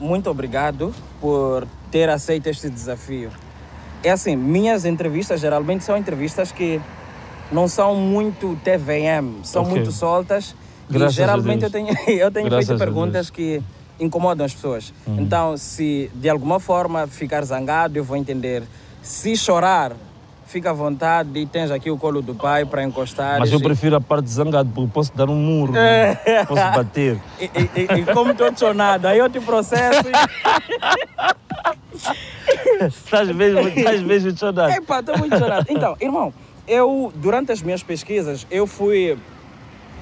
muito obrigado por ter aceito este desafio. É assim, minhas entrevistas geralmente são entrevistas que não são muito TVM, são muito soltas. Graças e geralmente a Deus. eu tenho Graças feito a perguntas que incomodam as pessoas. Então, se de alguma forma ficar zangado, eu vou entender. Se chorar, fica à vontade e tens aqui o colo do pai para encostar. Mas eu prefiro a parte zangada, porque posso dar um murro, posso bater. E como estou chonado, aí eu te processo Estás mesmo chonado. Epá, estou muito chonado. Então, irmão, eu, durante as minhas pesquisas, eu fui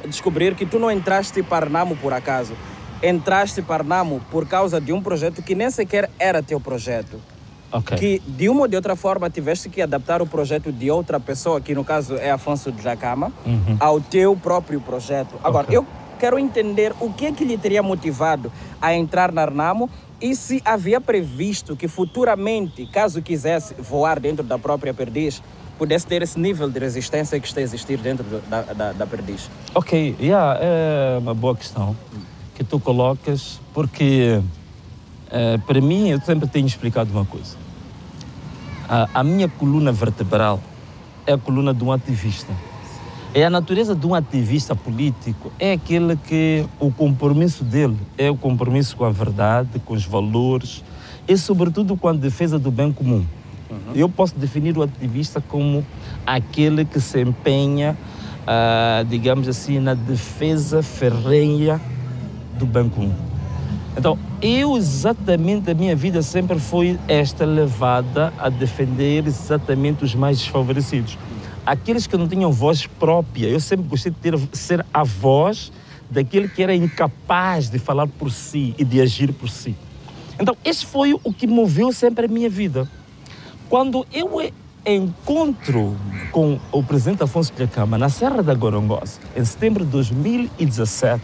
descobrir que tu não entraste para Arnamo por acaso. Entraste para Arnamo por causa de um projeto que nem sequer era teu projeto. Ok. Que de uma ou de outra forma tiveste que adaptar o projeto de outra pessoa, que no caso é Afonso Dhlakama, ao teu próprio projeto. Agora, eu quero entender o que é que lhe teria motivado a entrar na Arnamo e se havia previsto que futuramente, caso quisesse voar dentro da própria Perdiz, pudesse ter esse nível de resistência que está a existir dentro da Perdiz. Ok, é uma boa questão que tu colocas, porque para mim eu sempre tenho explicado uma coisa. A minha coluna vertebral é a coluna de um ativista. É a natureza de um ativista político, é aquele que o compromisso dele é o compromisso com a verdade, com os valores e sobretudo com a defesa do bem comum. Eu posso definir o ativista como aquele que se empenha, digamos assim, na defesa ferrenha do bem comum. Então, exatamente, a minha vida sempre foi esta levada a defender exatamente os mais desfavorecidos. Aqueles que não tinham voz própria. Eu sempre gostei de ser a voz daquele que era incapaz de falar por si e de agir por si. Então, esse foi o que moveu sempre a minha vida. Quando eu encontro com o presidente Afonso Dhlakama na Serra da Gorongosa, em setembro de 2017,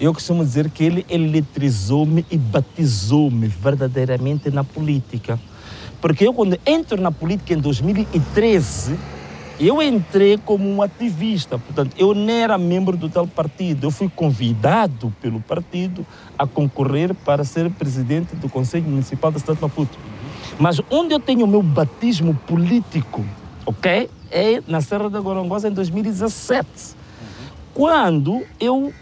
eu costumo dizer que ele eletrizou-me e batizou-me verdadeiramente na política. Porque eu, quando entro na política em 2013, eu entrei como um ativista. Portanto, eu não era membro do tal partido. Eu fui convidado pelo partido a concorrer para ser presidente do Conselho Municipal da cidade de Maputo. Mas onde eu tenho o meu batismo político, ok? É na Serra da Gorongosa em 2017. Quando eu,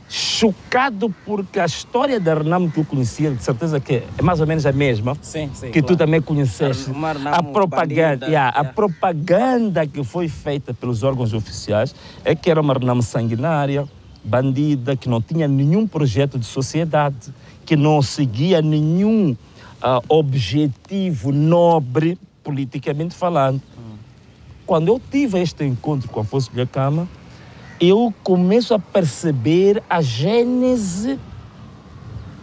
chocado porque a história da Arnamo que eu conhecia, de certeza que é mais ou menos a mesma, sim, que claro. Tu também conheceste, a propaganda, a propaganda que foi feita pelos órgãos oficiais é que era uma Arnamo sanguinária, bandida, que não tinha nenhum projeto de sociedade, que não seguia nenhum objetivo nobre, politicamente falando. Quando eu tive este encontro com Afonso Dhlakama, eu começo a perceber a gênese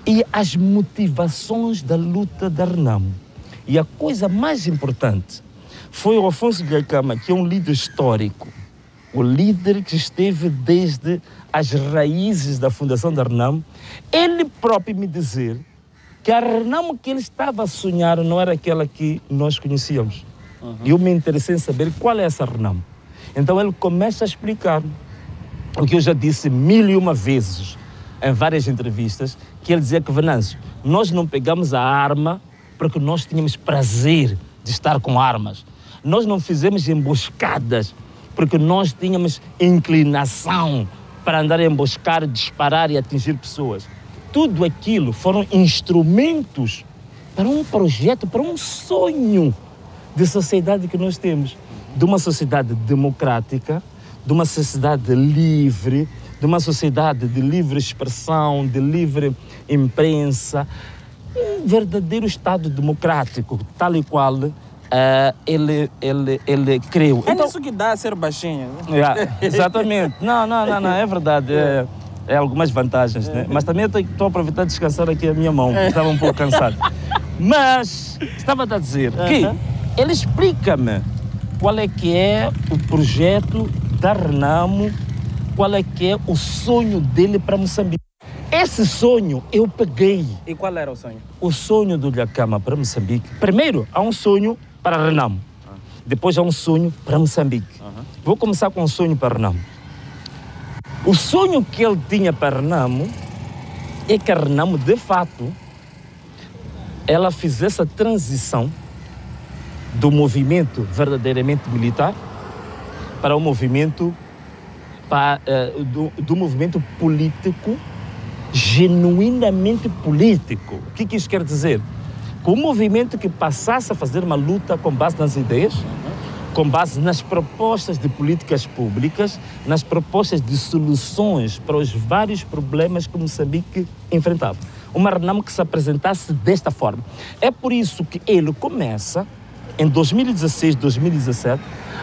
e as motivações da luta da Arnamo. E a coisa mais importante foi o Afonso Dhlakama, que é um líder histórico, o líder que esteve desde as raízes da fundação da Arnamo, ele próprio me dizer que a Arnamo que ele estava a sonhar não era aquela que nós conhecíamos. E eu me interessei em saber qual é essa Arnamo. Então ele começa a explicar o que eu já disse 1001 vezes em várias entrevistas, que ele dizia que, Venâncio, nós não pegamos a arma porque nós tínhamos prazer de estar com armas. Nós não fizemos emboscadas porque nós tínhamos inclinação para andar a emboscar, disparar e atingir pessoas. Tudo aquilo foram instrumentos para um projeto, para um sonho de sociedade que nós temos. De uma sociedade democrática, de uma sociedade livre, de uma sociedade de livre expressão, de livre imprensa, um verdadeiro Estado democrático, tal e qual ele criou. É nisso que dá a ser baixinho. Exatamente. Não, é verdade. É algumas vantagens, né? Mas também estou a aproveitar de descansar aqui a minha mão, porque estava um pouco cansado. Mas estava a dizer que ele explica-me qual é que é o projeto da Arnamo, qual é que é o sonho dele para Moçambique. Esse sonho eu peguei. E qual era o sonho? O sonho do Dhlakama para Moçambique. Primeiro, há um sonho para Arnamo. Depois há um sonho para Moçambique. Vou começar com um sonho para Arnamo. O sonho que ele tinha para Arnamo é que a Renamo, de fato, ela fez essa transição do movimento verdadeiramente militar para o movimento do movimento político, genuinamente político. O que isso quer dizer? Que o movimento que passasse a fazer uma luta com base nas ideias, com base nas propostas de políticas públicas, nas propostas de soluções para os vários problemas que Moçambique enfrentava. Uma Renamo que se apresentasse desta forma. É por isso que ele começa, em 2016, 2017,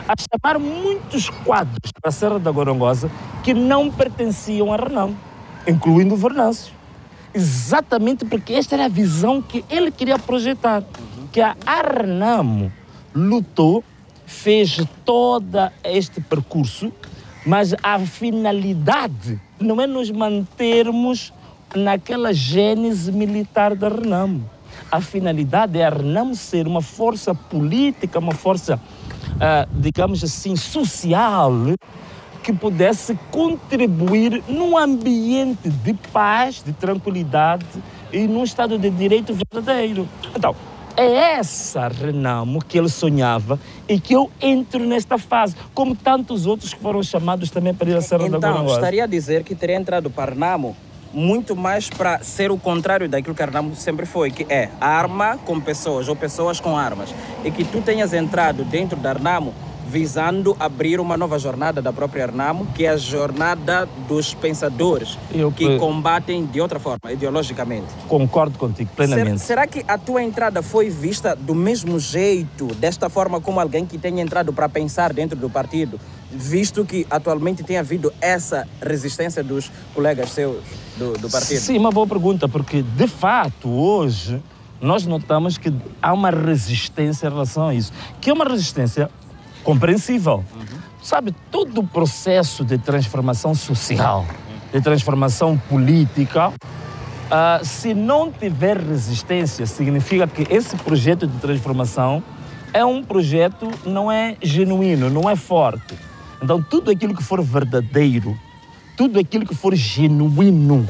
a chamar muitos quadros da Serra da Gorongosa que não pertenciam a Renamo, incluindo o Venâncio. Exatamente porque esta era a visão que ele queria projetar. Que a Renamo lutou, fez todo este percurso, mas a finalidade não é nos mantermos naquela gênese militar da Renamo. A finalidade é a Renamo ser uma força política, uma força, digamos assim, social, que pudesse contribuir num ambiente de paz, de tranquilidade e num Estado de Direito verdadeiro. Então, é essa Renamo que ele sonhava e que eu entro nesta fase, como tantos outros que foram chamados também para ir à Serra da Gorongosa. Então, estaria a dizer que teria entrado para Renamo muito mais para ser o contrário daquilo que a Renamo sempre foi, que é arma com pessoas ou pessoas com armas. E que tu tenhas entrado dentro da Renamo visando abrir uma nova jornada da própria Renamo, que é a jornada dos pensadores que combatem de outra forma, ideologicamente. Concordo contigo plenamente. Será que a tua entrada foi vista do mesmo jeito, desta forma como alguém que tenha entrado para pensar dentro do partido, visto que atualmente tem havido essa resistência dos colegas seus do partido? Sim, uma boa pergunta, porque de fato hoje nós notamos que há uma resistência em relação a isso, que é uma resistência compreensível. Sabe, todo o processo de transformação social, de transformação política, se não tiver resistência, significa que esse projeto de transformação é um projeto, não é genuíno, não é forte. Então, tudo aquilo que for verdadeiro, tudo aquilo que for genuíno,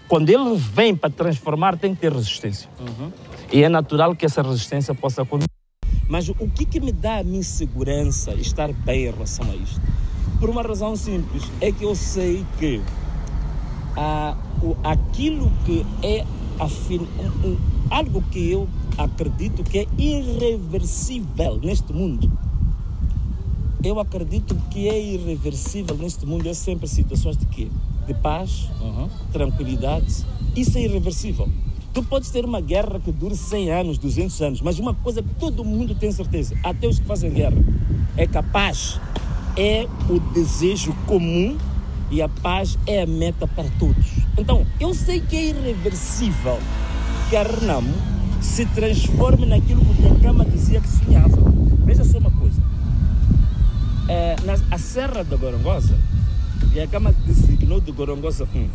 quando ele vem para transformar, tem que ter resistência. E é natural que essa resistência possa acontecer. Mas o que me dá a minha segurança estar bem em relação a isto? Por uma razão simples, é que eu sei que aquilo que é algo que eu acredito que é irreversível neste mundo. Eu acredito que é irreversível neste mundo é sempre situações de quê? De paz, tranquilidade. Isso é irreversível. Tu podes ter uma guerra que dure 100 anos, 200 anos, mas uma coisa que todo mundo tem certeza, até os que fazem guerra, é que a paz é o desejo comum e a paz é a meta para todos. Então, eu sei que é irreversível que a Renamo se transforme naquilo que o Djakama dizia que sonhava. Veja só uma coisa. A Serra da Gorongosa, Djakama designou de Gorongosa 1.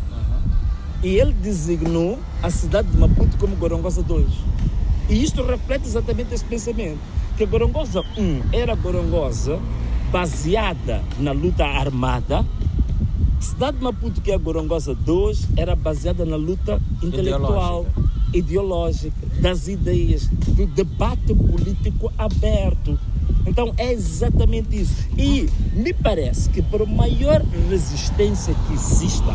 E ele designou a cidade de Maputo como Gorongosa 2. E isto reflete exatamente esse pensamento. Que Gorongosa 1 era Gorongosa baseada na luta armada. A cidade de Maputo, que é a Gorongosa 2, era baseada na luta intelectual, ideológica, das ideias, do debate político aberto. Então é exatamente isso. E me parece que por maior resistência que exista,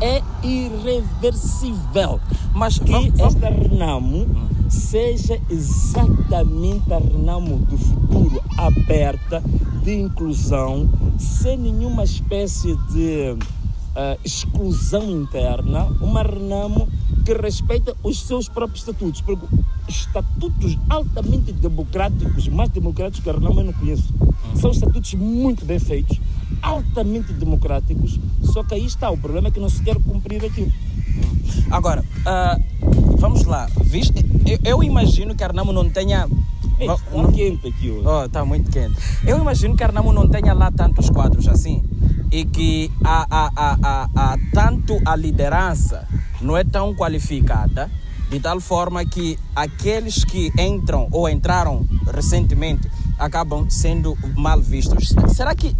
é irreversível. Mas que esta Renamo seja exatamente a Renamo do futuro, aberta, de inclusão, sem nenhuma espécie de exclusão interna, uma Renamo que respeita os seus próprios estatutos, porque estatutos altamente democráticos, mais democráticos que a Renamo eu não conheço, são estatutos muito bem feitos, altamente democráticos, só que aí está, o problema é que não se quer cumprir aquilo. Agora, vamos lá, eu imagino que a Renamo não tenha... Está quente aqui hoje. Está muito quente. Eu imagino que a Renamo não tenha lá tantos quadros assim e que tanto a liderança não é tão qualificada, de tal forma que aqueles que entram ou entraram recentemente acabam sendo mal vistos. Será que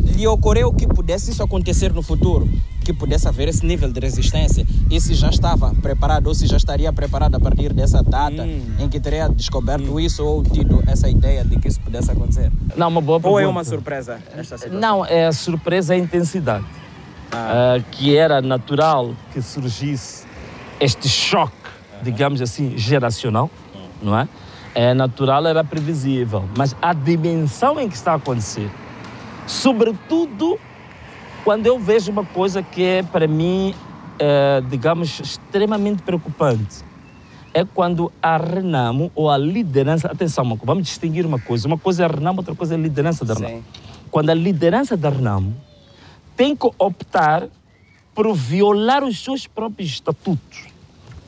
lhe ocorreu que pudesse isso acontecer no futuro? Que pudesse haver esse nível de resistência? E se já estava preparado ou se já estaria preparado a partir dessa data em que teria descoberto isso ou tido essa ideia de que isso pudesse acontecer? Não, uma boa pergunta. Ou é uma surpresa esta situação? Não, é a surpresa, a intensidade. Que era natural que surgisse este choque, digamos assim, geracional, não é? É natural, era previsível. Mas a dimensão em que está a acontecer, sobretudo quando eu vejo uma coisa que é, para mim, digamos, extremamente preocupante, é quando a Renamo ou a liderança... Atenção, vamos distinguir uma coisa é a Renamo, outra coisa é a liderança da Renamo. Sim. Quando a liderança da Renamo tem que optar por violar os seus próprios estatutos,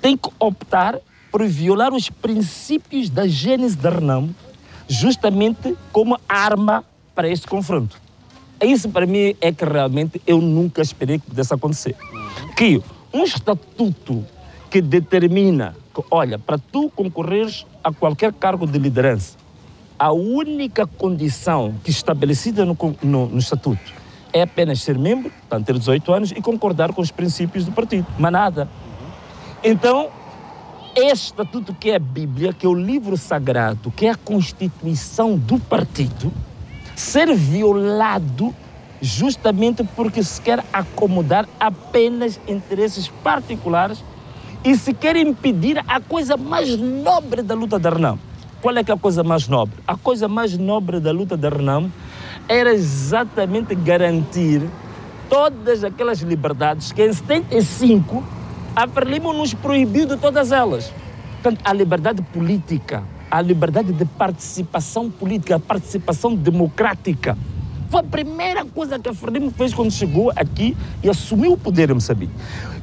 tem que optar por violar os princípios da gênese da Renamo, justamente como arma para este confronto. Isso, para mim, é que realmente eu nunca esperei que pudesse acontecer. Que um estatuto que determina que, olha, para tu concorreres a qualquer cargo de liderança, a única condição que estabelecida no estatuto é apenas ser membro, portanto, ter 18 anos e concordar com os princípios do partido. Mas nada. Então, este estatuto que é a Bíblia, que é o livro sagrado, que é a constituição do partido, ser violado justamente porque se quer acomodar apenas interesses particulares e se quer impedir a coisa mais nobre da luta da Renamo. Qual é que é a coisa mais nobre? A coisa mais nobre da luta da Renamo era exatamente garantir todas aquelas liberdades que em 75 a Frelimo nos proibiu de todas elas. Portanto, a liberdade política, a liberdade de participação política, a participação democrática. Foi a primeira coisa que a Frelimo fez quando chegou aqui e assumiu o poder em Moçambique.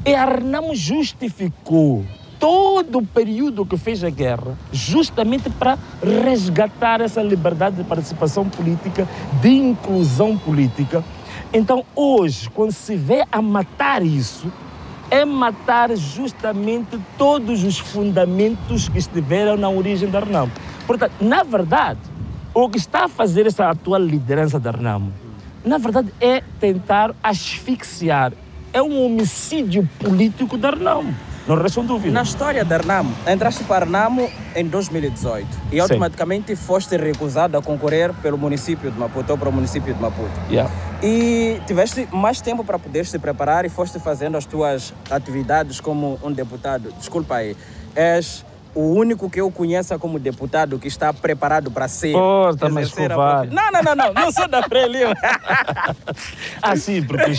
E a Renamo justificou todo o período que fez a guerra justamente para resgatar essa liberdade de participação política, de inclusão política. Então, hoje, quando se vê a matar isso, é matar justamente todos os fundamentos que estiveram na origem da Renamo. Portanto, na verdade, o que está a fazer essa atual liderança da Renamo, na verdade, é tentar asfixiar. É um homicídio político da Renamo. Não restam dúvida. Na história da Renamo, entraste para a Renamo em 2018 e automaticamente foste recusado a concorrer pelo município de Maputo ou para o município de Maputo. Yeah. E tiveste mais tempo para poder se preparar e foste fazendo as tuas atividades como um deputado. Desculpa aí, és o único que eu conheça como deputado que está preparado para ser. Porta, mas covarde. Não sou da Frelimo. Sim, porque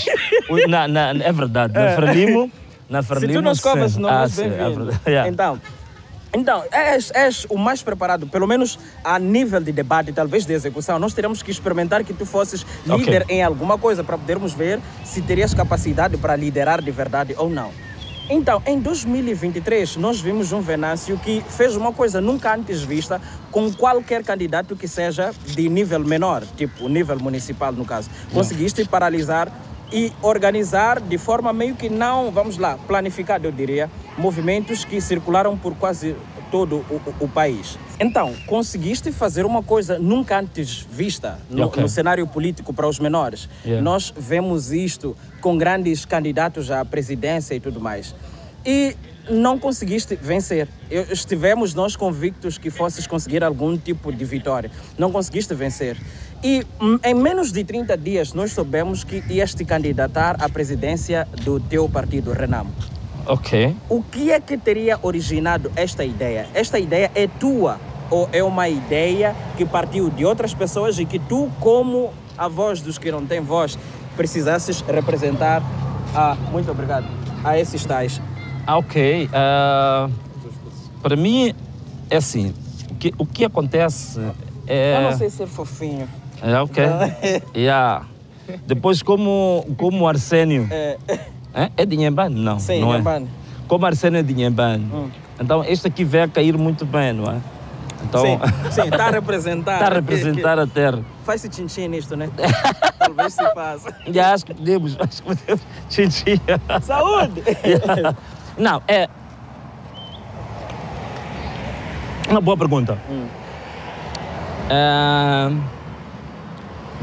é verdade, na Frelimo... Se tu não escovas, não és bem-vindo. Então, és o mais preparado, pelo menos a nível de debate, talvez de execução. Nós teremos que experimentar que tu fosses líder em alguma coisa para podermos ver se terias capacidade para liderar de verdade ou não. Então, em 2023, nós vimos um Venâncio que fez uma coisa nunca antes vista com qualquer candidato que seja de nível menor, tipo nível municipal no caso. Conseguiste paralisar e organizar de forma meio que não, vamos lá, planificada, eu diria, movimentos que circularam por quase todo o país. Então, conseguiste fazer uma coisa nunca antes vista no cenário político para os menores. Nós vemos isto com grandes candidatos à presidência e tudo mais. E não conseguiste vencer. Estivemos nós convictos que fosses conseguir algum tipo de vitória. Não conseguiste vencer. E em menos de 30 dias nós soubemos que ias te candidatar à presidência do teu partido, Renamo. Ok. O que é que teria originado esta ideia? Esta ideia é tua ou é uma ideia que partiu de outras pessoas e que tu, como a voz dos que não têm voz, precisasses representar muito obrigado, a esses tais? Ok. Para mim, é assim, o que acontece é... Eu não sei ser fofinho. Ok. Depois, como o Arsénio... É de Inhambane? Não, sim, não Inhambane. Como Arsénio é de Inhambane. Então, este aqui vai a cair muito bem, não é? Então... Sim, está a representar. Está a representar a terra. Faz-se tchim-tchim nisto, né? Talvez se faça. Acho que podemos tchim-tchim. Saúde! Não, é... Uma boa pergunta.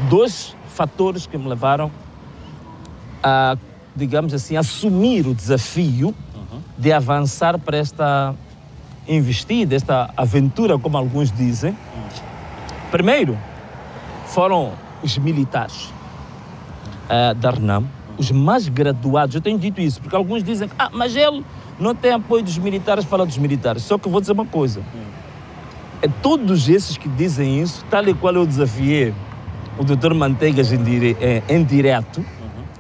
Dois fatores que me levaram a, digamos assim, assumir o desafio de avançar para esta investida, esta aventura, como alguns dizem. Primeiro, foram os militares da RNAM, os mais graduados. Eu tenho dito isso, porque alguns dizem que mas ele não tem apoio dos militares, fala dos militares. Só que eu vou dizer uma coisa. É todos esses que dizem isso, tal e qual eu desafiei o Dr. Manteigas em direto,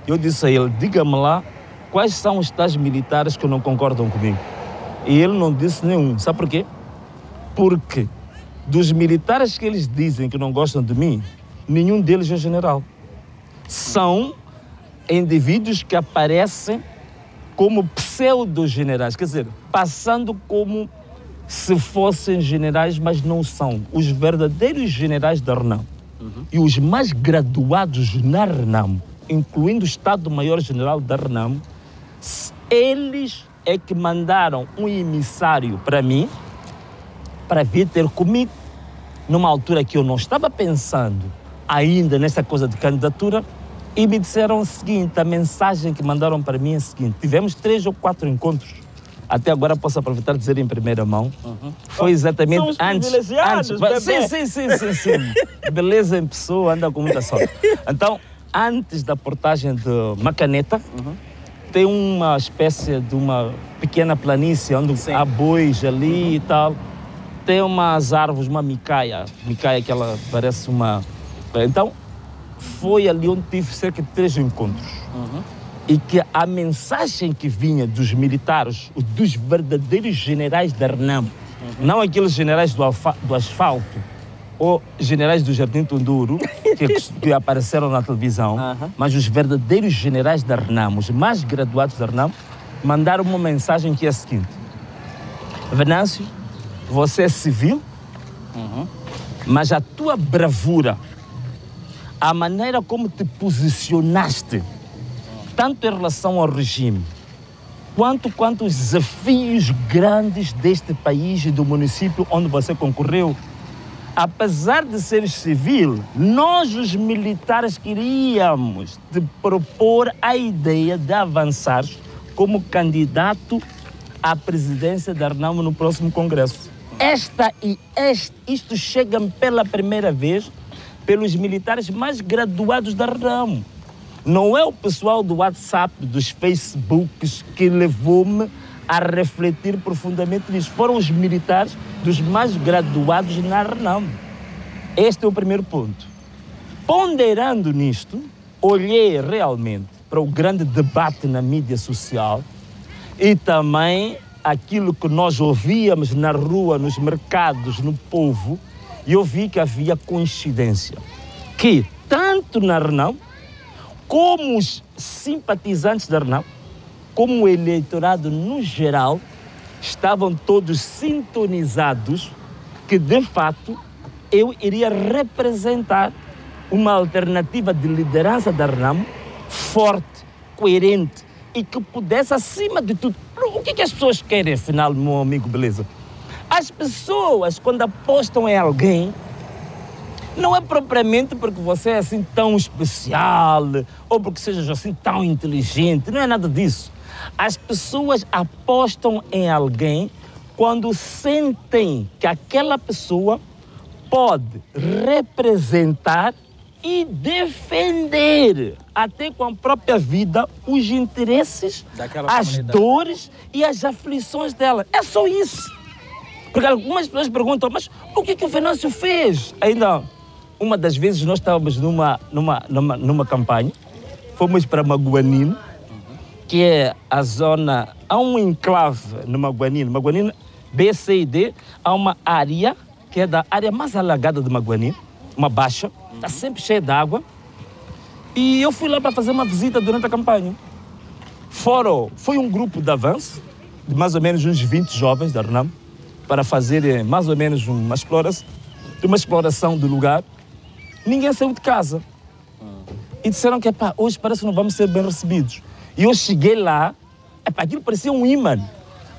eu disse a ele, diga-me lá quais são os tais militares que não concordam comigo. E ele não disse nenhum. Sabe por quê? Porque dos militares que eles dizem que não gostam de mim, nenhum deles é general. São indivíduos que aparecem como pseudo-generais, quer dizer, passando como se fossem generais, mas não são. Os verdadeiros generais da RNAM e os mais graduados na RNAM, incluindo o Estado-Maior-General da RNAM, eles é que mandaram um emissário para mim, para vir ter comigo, numa altura que eu não estava pensando ainda nessa coisa de candidatura, e me disseram o seguinte, a mensagem que mandaram para mim é a seguinte, tivemos 3 ou 4 encontros, até agora posso aproveitar e dizer em primeira mão, foi exatamente antes. Sim. Beleza em pessoa, anda com muita sorte. Então, antes da portagem de Macaneta, tem uma espécie de uma pequena planície onde há bois ali e tal. Tem umas árvores, uma micaia que ela parece uma... Então, foi ali onde tive cerca de 3 encontros. E que a mensagem que vinha dos militares, dos verdadeiros generais da RNAM, não aqueles generais do asfalto, ou generais do Jardim Tunduro, que apareceram na televisão, mas os verdadeiros generais da RNAM, os mais graduados da RNAM, mandaram uma mensagem que é a seguinte: Venâncio, você é civil, mas a tua bravura, a maneira como te posicionaste, tanto em relação ao regime, quanto os desafios grandes deste país e do município onde você concorreu, apesar de ser civil, nós, os militares, queríamos te propor a ideia de avançar como candidato à presidência da RNAM no próximo congresso. Isto chega-me pela primeira vez pelos militares mais graduados da RNAM. Não é o pessoal do WhatsApp, dos Facebooks que levou-me a refletir profundamente nisso. Foram os militares dos mais graduados na RNAM. Este é o primeiro ponto. Ponderando nisto, olhei realmente para o grande debate na mídia social e também aquilo que nós ouvíamos na rua, nos mercados, no povo, e eu vi que havia coincidência. Que tanto na RNAM, como os simpatizantes da RNAM, como o eleitorado no geral, estavam todos sintonizados que, de fato, eu iria representar uma alternativa de liderança da RNAM forte, coerente e que pudesse, acima de tudo... O que as pessoas querem, afinal, meu amigo, beleza? As pessoas, quando apostam em alguém, não é propriamente porque você é assim tão especial ou porque seja assim tão inteligente, não é nada disso. As pessoas apostam em alguém quando sentem que aquela pessoa pode representar e defender, até com a própria vida, os interesses, as dores e as aflições dela. É só isso. Porque algumas pessoas perguntam, mas o que o Venâncio fez? Ainda... Uma das vezes nós estávamos numa campanha, fomos para Maguanino, que é a zona, há um enclave no Maguanino. Maguanino, B, C e D, há uma área que é da área mais alagada de Maguanino, uma baixa, está sempre cheia de água. E eu fui lá para fazer uma visita durante a campanha. Foi um grupo de avanço, de mais ou menos uns 20 jovens da RNAM, para fazer mais ou menos uma exploração do lugar. Ninguém saiu de casa. E disseram que, hoje parece que não vamos ser bem recebidos. E eu cheguei lá, aquilo parecia um imã.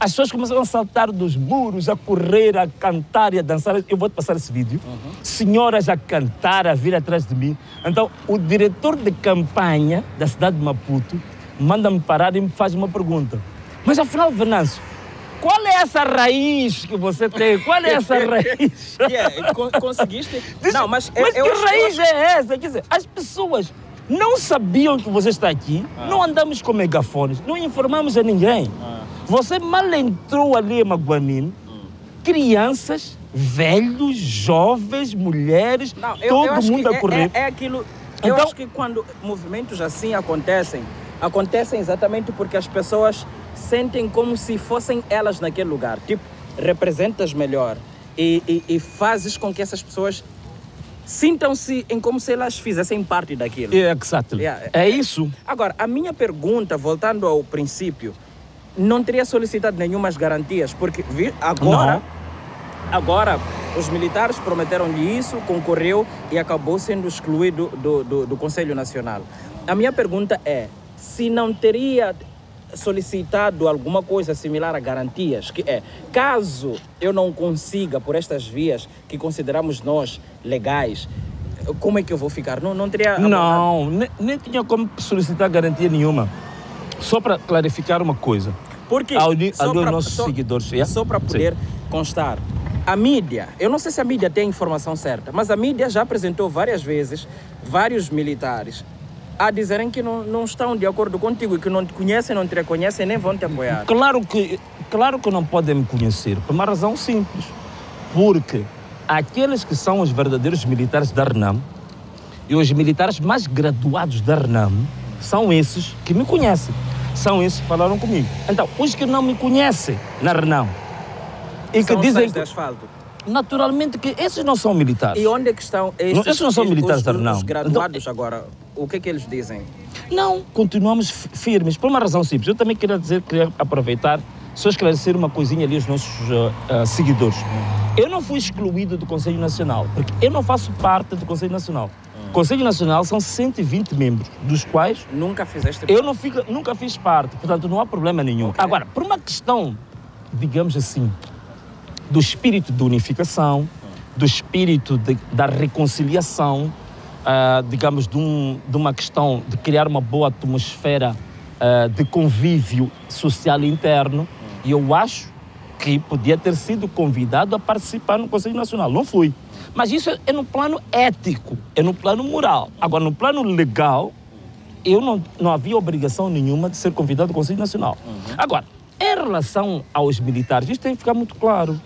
As pessoas começaram a saltar dos muros, a correr, a cantar e a dançar. Eu vou te passar esse vídeo. Senhoras a cantar, a vir atrás de mim. Então, o diretor de campanha da cidade de Maputo manda-me parar e me faz uma pergunta. Mas afinal, Venâncio, qual é essa raiz que você tem? Qual é essa raiz? Conseguiste? Diz, não, mas que raiz é essa? Quer dizer, as pessoas não sabiam que você está aqui, não andamos com megafones, não informamos a ninguém. Você mal entrou ali em Maguanine, crianças, velhos, jovens, mulheres, não, todo mundo a correr. É aquilo. Eu acho que quando movimentos assim acontecem exatamente porque as pessoas sentem como se fossem elas naquele lugar. Tipo, representas melhor e fazes com que essas pessoas sintam-se como se elas fizessem parte daquilo. Exactly. É isso. Agora, a minha pergunta, voltando ao princípio, não teria solicitado nenhumas garantias, porque agora os militares prometeram-lhe isso, concorreu e acabou sendo excluído do Conselho Nacional. A minha pergunta é, se não teria solicitado alguma coisa similar a garantias, que é, caso eu não consiga por estas vias que consideramos nós legais, como é que eu vou ficar? Não teria... Não, nem tinha como solicitar garantia nenhuma. Só para clarificar uma coisa. Porque aos nossos seguidores. Só para poder constar. A mídia, eu não sei se a mídia tem a informação certa, mas a mídia já apresentou várias vezes vários militares a dizerem que não estão de acordo contigo e que não te conhecem, não te reconhecem, nem vão te apoiar. Claro que não podem me conhecer, por uma razão simples. Porque aqueles que são os verdadeiros militares da RENAM e os militares mais graduados da RENAM são esses que me conhecem. São esses que falaram comigo. Então, os que não me conhecem na RENAM e que dizem de asfalto. Naturalmente que esses não são militares. E onde é que estão esses? Esses não são militares da RENAM. Os graduados então, agora, o que é que eles dizem? Não, continuamos firmes, por uma razão simples. Eu também queria aproveitar, só esclarecer uma coisinha ali aos nossos seguidores. Eu não fui excluído do Conselho Nacional, porque eu não faço parte do Conselho Nacional. O Conselho Nacional são 120 membros, dos quais... Nunca fizeste parte? Eu nunca fiz parte, portanto não há problema nenhum. Okay. Agora, por uma questão, digamos assim, do espírito de unificação, do espírito da reconciliação, digamos, de uma questão de criar uma boa atmosfera de convívio social interno, e eu acho que podia ter sido convidado a participar no Conselho Nacional. Não fui. Mas isso é no plano ético, é no plano moral. Agora, no plano legal, eu não havia obrigação nenhuma de ser convidado ao Conselho Nacional. Agora, em relação aos militares, isto tem que ficar muito claro.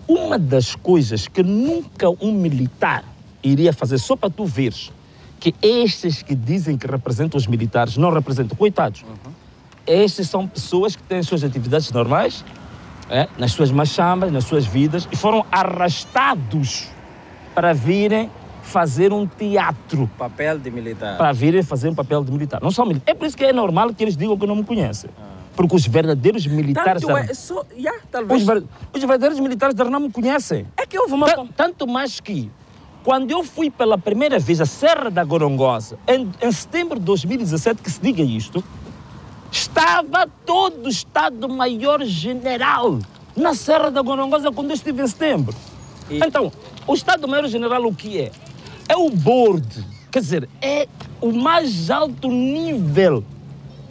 Uma das coisas que nunca um militar iria fazer, só para tu veres, que estes que dizem que representam os militares não representam, coitados. Estes são pessoas que têm as suas atividades normais, nas suas machambas, nas suas vidas, e foram arrastados para virem fazer um teatro. Papel de militar. Para virem fazer um papel de militar. Não são militares. É por isso que é normal que eles digam que não me conhecem. Porque os verdadeiros militares... talvez... Os verdadeiros militares da RENAM me conhecem. É que houve uma... Tanto mais que, quando eu fui pela primeira vez à Serra da Gorongosa, em setembro de 2017, que se diga isto, estava todo o Estado-Maior-General na Serra da Gorongosa quando eu estive em setembro. Então, o Estado-Maior-General o que é? É o board, quer dizer, é o mais alto nível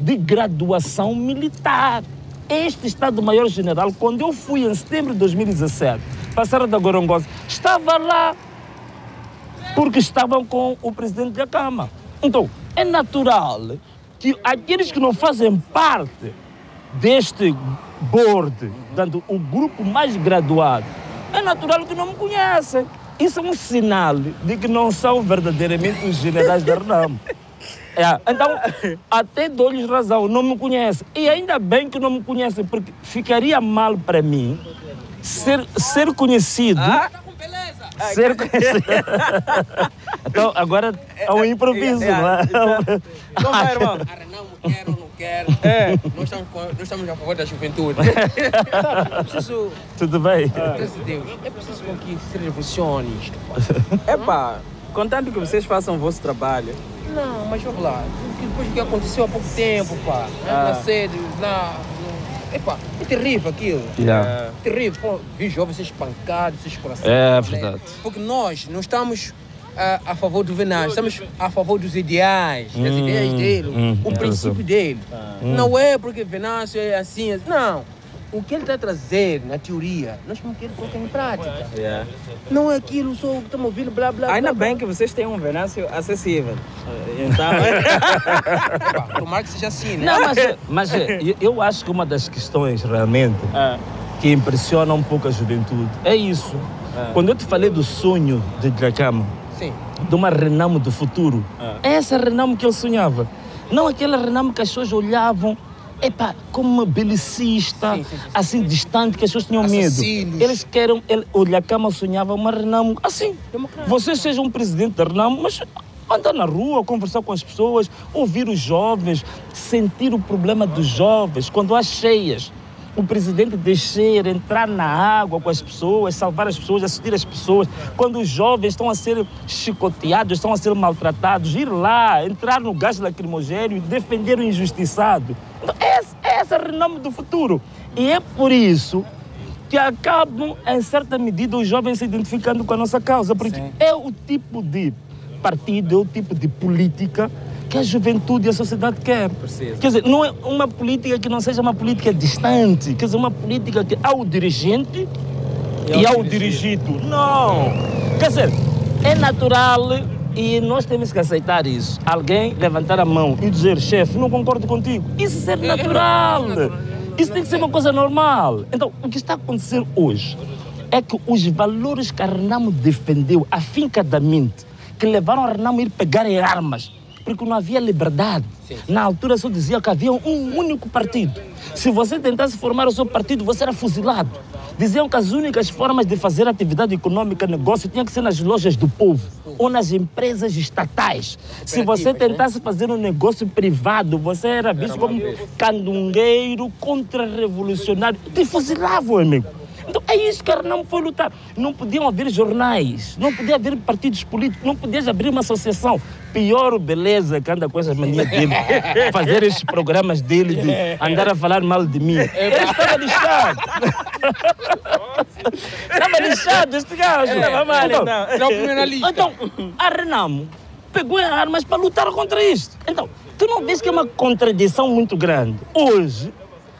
de graduação militar. Este Estado-Maior-General, quando eu fui em setembro de 2017 para a Serra da Gorongosa, estava lá porque estavam com o presidente da Câmara. Então, é natural que aqueles que não fazem parte deste board, dando o grupo mais graduado, é natural que não me conhecem. Isso é um sinal de que não são verdadeiramente os generais da RENAM. Então, até dou-lhes razão, não me conhecem. E ainda bem que não me conhecem, porque ficaria mal para mim ser conhecido. Ser conhecido. Então, agora é um improviso, não é? Como é, irmão? Não quero, não quero. Nós estamos a favor da juventude. Tudo bem? Graças a Deus. É preciso que se revolucione isto. Epá, contanto que vocês façam o vosso trabalho. Não, mas vamos lá. Depois do que aconteceu há pouco tempo, pá. Na sede, Epá, é terrível aquilo. Yeah. Terrível. Pô, vi jovens ser espancados, ser escoraçados. É verdade. Porque nós não estamos a favor do Venâncio, estamos a favor dos ideais, das ideias dele, o princípio dele. Não é porque Venâncio é assim. Não. O que ele está a trazer na teoria, nós temos que colocar em prática. Yeah. Não é aquilo só que estamos ouvindo, blá, blá, Ainda blá, bem que vocês têm um Venâncio acessível. Então, blá. Tomara que seja assim, né? Não, mas eu acho que uma das questões realmente que impressiona um pouco a juventude é isso. Quando eu te falei do sonho de Dhlakama, Sim. de uma Renamo do futuro, é essa Renamo que ele sonhava. Não aquela Renamo que as pessoas olhavam como uma belicista, Sim. assim distante, que as pessoas tinham medo. Assassinos. Eles querem, o Dhlakama sonhava uma Renamo assim. Você seja um presidente da Renamo, mas andar na rua, conversar com as pessoas, ouvir os jovens, sentir o problema dos jovens. Quando há cheias, o presidente descer, entrar na água com as pessoas, salvar as pessoas, assistir as pessoas. Quando os jovens estão a ser chicoteados, estão a ser maltratados, ir lá, entrar no gás lacrimogéneo e defender o injustiçado. Então, essa é o renome do futuro. E é por isso que acabam, em certa medida, os jovens se identificando com a nossa causa, porque é o tipo de partido, é o tipo de política que a juventude e a sociedade quer. Precisa. Quer dizer, não é uma política que não seja uma política distante, quer dizer, uma política que há o dirigente e há o dirigido. Não! Quer dizer, é natural e nós temos que aceitar isso. Alguém levantar a mão e dizer, chefe, não concordo contigo. Isso é natural. Isso tem que ser uma coisa normal. Então, o que está a acontecer hoje é que os valores que a Renamo defendeu afincadamente, que levaram a Renamo a ir pegar armas, porque não havia liberdade. Na altura só dizia que havia um único partido. Se você tentasse formar o seu partido, você era fuzilado. Diziam que as únicas formas de fazer atividade econômica, negócio, tinha que ser nas lojas do povo ou nas empresas estatais. Se você tentasse fazer um negócio privado, você era visto como candungueiro, contra-revolucionário. Te fuzilavam, amigo. Então é isso que a Renamo foi lutar. Não podiam haver jornais, não podia haver partidos políticos, não podias abrir uma associação. Pior o Beleza, que anda com essas manias dele, fazer esses programas dele, de andar a falar mal de mim. Ele estava lixado. Estava lixado este gajo. Estava mal, então. Não, primeiro na lista. Então, a Renamo pegou armas para lutar contra isto. Então, tu não vês que é uma contradição muito grande? Hoje,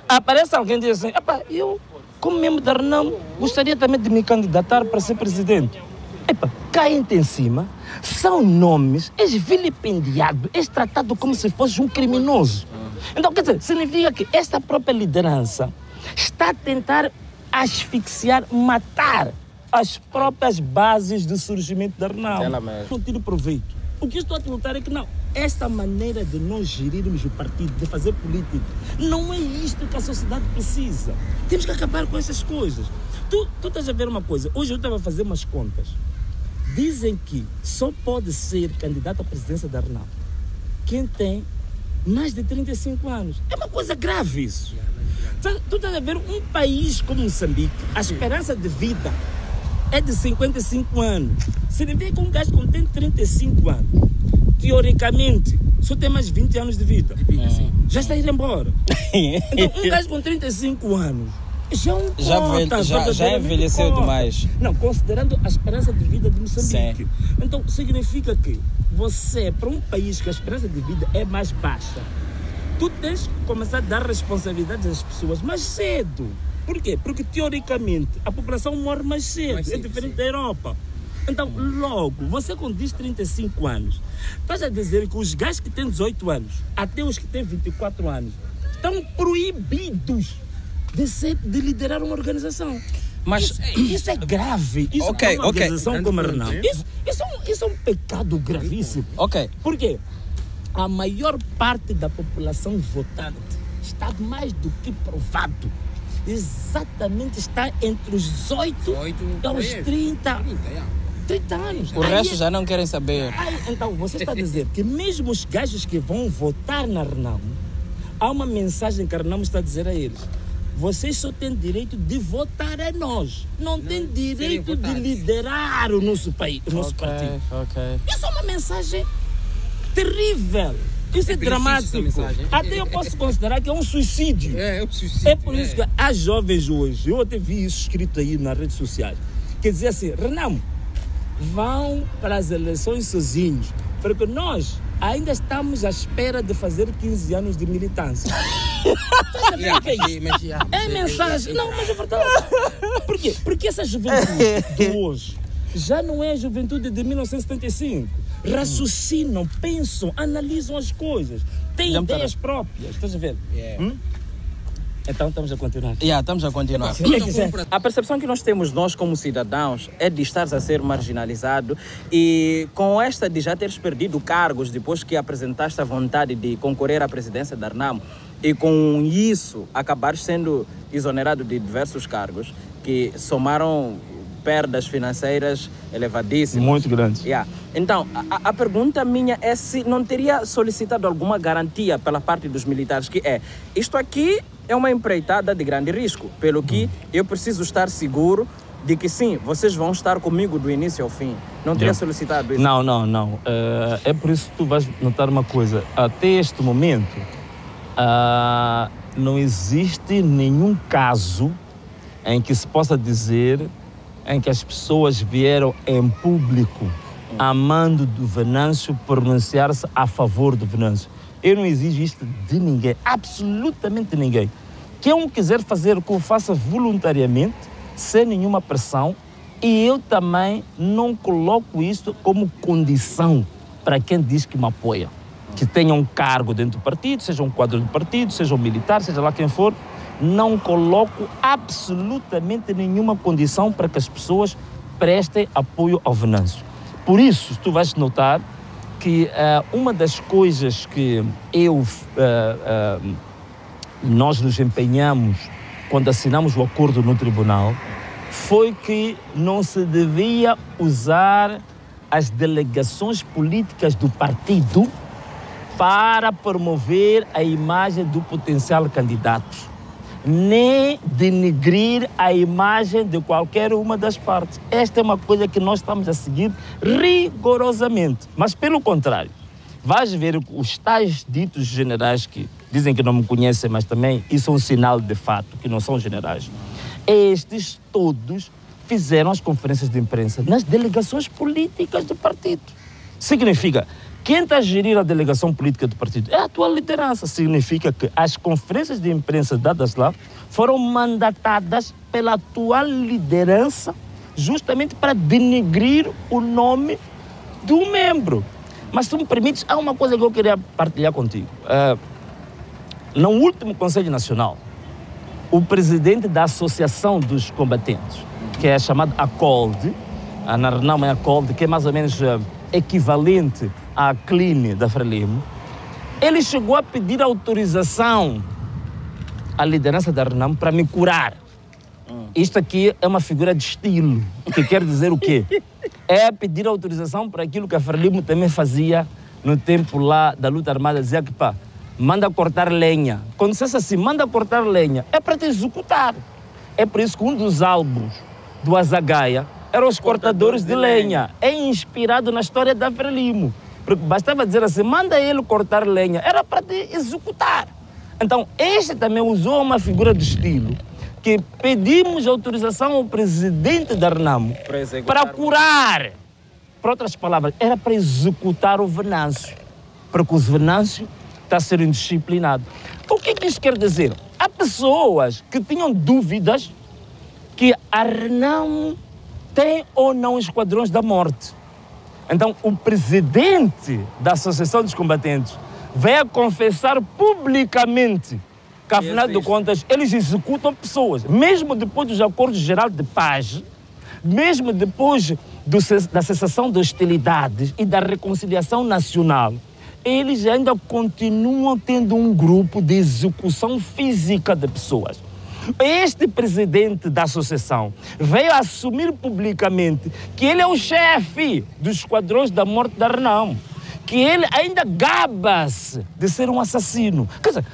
aparece alguém e diz assim, eu, como membro da Renamo, gostaria também de me candidatar para ser presidente. Caem-te em cima, são nomes, és vilipendiado, és tratado como se fosse um criminoso. Então, quer dizer, significa que esta própria liderança está a tentar asfixiar, matar as próprias bases do surgimento da Renamo. Ela mesma. Não tiro proveito. O que eu estou a te lutar é que não, esta maneira de nós gerirmos o partido, de fazer política, não é isto que a sociedade precisa. Temos que acabar com essas coisas. Tu estás a ver uma coisa, hoje eu estava a fazer umas contas. Dizem que só pode ser candidato à presidência da Renamo quem tem mais de 35 anos. É uma coisa grave isso. Tu estás a ver um país como Moçambique, a esperança de vida é de 55 anos. Significa que um gajo que tem 35 anos, teoricamente, só tem mais 20 anos de vida. Já está a ir embora. Então, um gajo com 35 anos já envelheceu demais. Não, considerando a esperança de vida de Moçambique. Então, significa que você, para um país que a esperança de vida é mais baixa, tu tens que começar a dar responsabilidades às pessoas mais cedo. Por quê? Porque, teoricamente, a população morre mais cedo. É diferente da Europa. Então, logo, você com 35 anos, estás a dizer que os gajos que têm 18 anos, até os que têm 24 anos, estão proibidos de liderar uma organização. Mas isso é grave. Isso é uma organização como a Renamo. Isso é um pecado gravíssimo. Por quê? A maior parte da população votante está mais do que provado. Exatamente, está entre os 18 aos 30 anos. O resto já não querem saber. Então, você está a dizer que mesmo os gajos que vão votar na Renamo, há uma mensagem que a Renamo está a dizer a eles. Vocês só têm direito de votar em nós. Não têm direito de liderar o nosso país, o nosso partido. Isso é uma mensagem terrível. Isso é preciso dramático. essa mensagem. Até eu posso considerar que é um suicídio. É um suicídio. É por isso que as jovens hoje, eu até vi isso escrito aí nas redes sociais, quer dizer assim, Renamo, vão para as eleições sozinhos, porque nós ainda estamos à espera de fazer 15 anos de militância. É mensagem. Não, mas é verdade. Por quê? Porque essa juventude de hoje já não é a juventude de 1975. Raciocinam, pensam, analisam as coisas, têm ideias próprias. Estás a ver? Então estamos a continuar. Estamos a continuar. A percepção que nós temos, nós como cidadãos, é de estar a ser marginalizado, e com esta de já teres perdido cargos depois que apresentaste a vontade de concorrer à presidência da Renamo, e com isso acabares sendo exonerado de diversos cargos que somaram perdas financeiras elevadíssimas. Muito grandes. Então, a pergunta minha é se não teria solicitado alguma garantia pela parte dos militares, que isto aqui é uma empreitada de grande risco, pelo que eu preciso estar seguro de que sim, vocês vão estar comigo do início ao fim. Não teria solicitado isso? Não. É por isso que tu vais notar uma coisa. Até este momento, não existe nenhum caso em que se possa dizer em que as pessoas vieram em público amando do Venâncio pronunciar-se a favor do Venâncio. Eu não exijo isto de ninguém, absolutamente ninguém. Quem quiser fazer, que o faça voluntariamente, sem nenhuma pressão, e eu também não coloco isso como condição para quem diz que me apoia. Que tenha um cargo dentro do partido, seja um quadro do partido, seja um militar, seja lá quem for, não coloco absolutamente nenhuma condição para que as pessoas prestem apoio ao Venâncio. Por isso, tu vais notar que uma das coisas que nós nos empenhamos quando assinamos o acordo no tribunal foi que não se devia usar as delegações políticas do partido para promover a imagem do potencial candidato, nem denegrir a imagem de qualquer uma das partes. Esta é uma coisa que nós estamos a seguir rigorosamente. Mas, pelo contrário, vais ver os tais ditos generais que dizem que não me conhecem, mas também isso é um sinal de fato, que não são generais. Estes todos fizeram as conferências de imprensa nas delegações políticas do partido. Significa, quem está a gerir a delegação política do partido é a atual liderança. Significa que as conferências de imprensa dadas lá foram mandatadas pela atual liderança justamente para denegrir o nome do membro. Mas se tu me permites, há uma coisa que eu queria partilhar contigo. No último Conselho Nacional, o presidente da Associação dos Combatentes, que é chamado ACOLD, na Renamo é ACOLD, que é mais ou menos equivalente à CLINE da Frelimo, ele chegou a pedir autorização à liderança da Renamo para me curar. Isto aqui é uma figura de estilo, que quer dizer o quê? É pedir autorização para aquilo que a Frelimo também fazia no tempo lá da luta armada, dizia que manda cortar lenha. Quando dissesse assim, manda cortar lenha, é para te executar. É por isso que um dos álbuns do Azagaia eram os cortadores de lenha. É inspirado na história da Frelimo. Porque bastava dizer assim, manda ele cortar lenha, era para te executar. Então, este também usou uma figura de estilo, que pedimos autorização ao presidente da Renamo para curar. Por outras palavras, era para executar o Venâncio, porque o Venâncio está a ser indisciplinado. O que isso quer dizer? Há pessoas que tinham dúvidas que a Renamo tem ou não esquadrões da morte. Então, o presidente da Associação dos Combatentes veio a confessar publicamente que, afinal de contas, eles executam pessoas. Mesmo depois dos acordos gerais de paz, mesmo depois da cessação de hostilidades e da reconciliação nacional, eles ainda continuam tendo um grupo de execução física de pessoas. Este presidente da associação veio assumir publicamente que ele é o chefe dos esquadrões da morte da Renamo, que ele ainda gaba-se de ser um assassino. Quer dizer,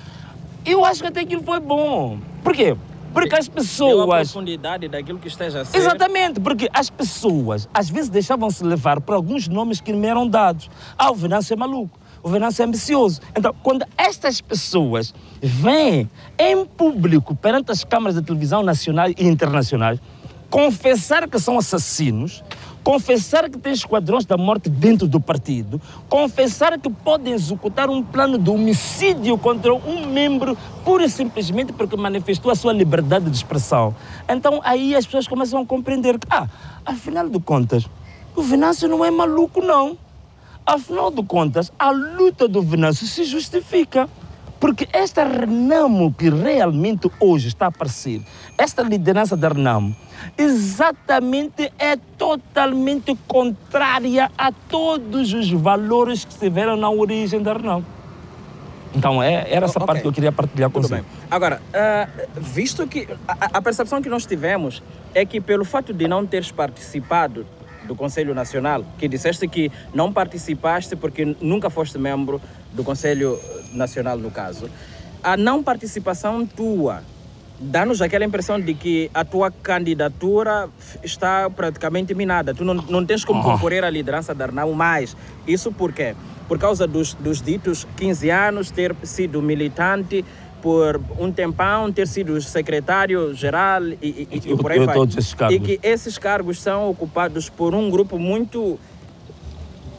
eu acho que até aquilo foi bom. Por quê? Porque as pessoas... Deu a profundidade daquilo que esteja a ser. Exatamente, porque as pessoas às vezes deixavam-se levar por alguns nomes que me eram dados. O Venâncio é maluco. o Venâncio é ambicioso. Então, quando estas pessoas vêm em público perante as câmaras de televisão nacionais e internacionais confessar que são assassinos, confessar que têm esquadrões da morte dentro do partido, confessar que podem executar um plano de homicídio contra um membro pura e simplesmente porque manifestou a sua liberdade de expressão. Então aí as pessoas começam a compreender que, afinal de contas, o Venâncio não é maluco, não. Afinal de contas, a luta do Venâncio se justifica. Porque esta Renamo que realmente hoje está a aparecer, esta liderança da Renamo, exatamente é totalmente contrária a todos os valores que estiveram na origem da Renamo. Então, era essa parte que eu queria partilhar com você. Agora, visto que a percepção que nós tivemos é que pelo fato de não teres participado do Conselho Nacional, que disseste que não participaste porque nunca foste membro do Conselho Nacional, no caso, a não participação tua dá-nos aquela impressão de que a tua candidatura está praticamente minada. Tu não tens como concorrer à liderança da Renamo mais. Isso por quê? Por causa dos ditos 15 anos, ter sido militante por um tempão, ter sido secretário-geral e por aí vai. E que esses cargos são ocupados por um grupo muito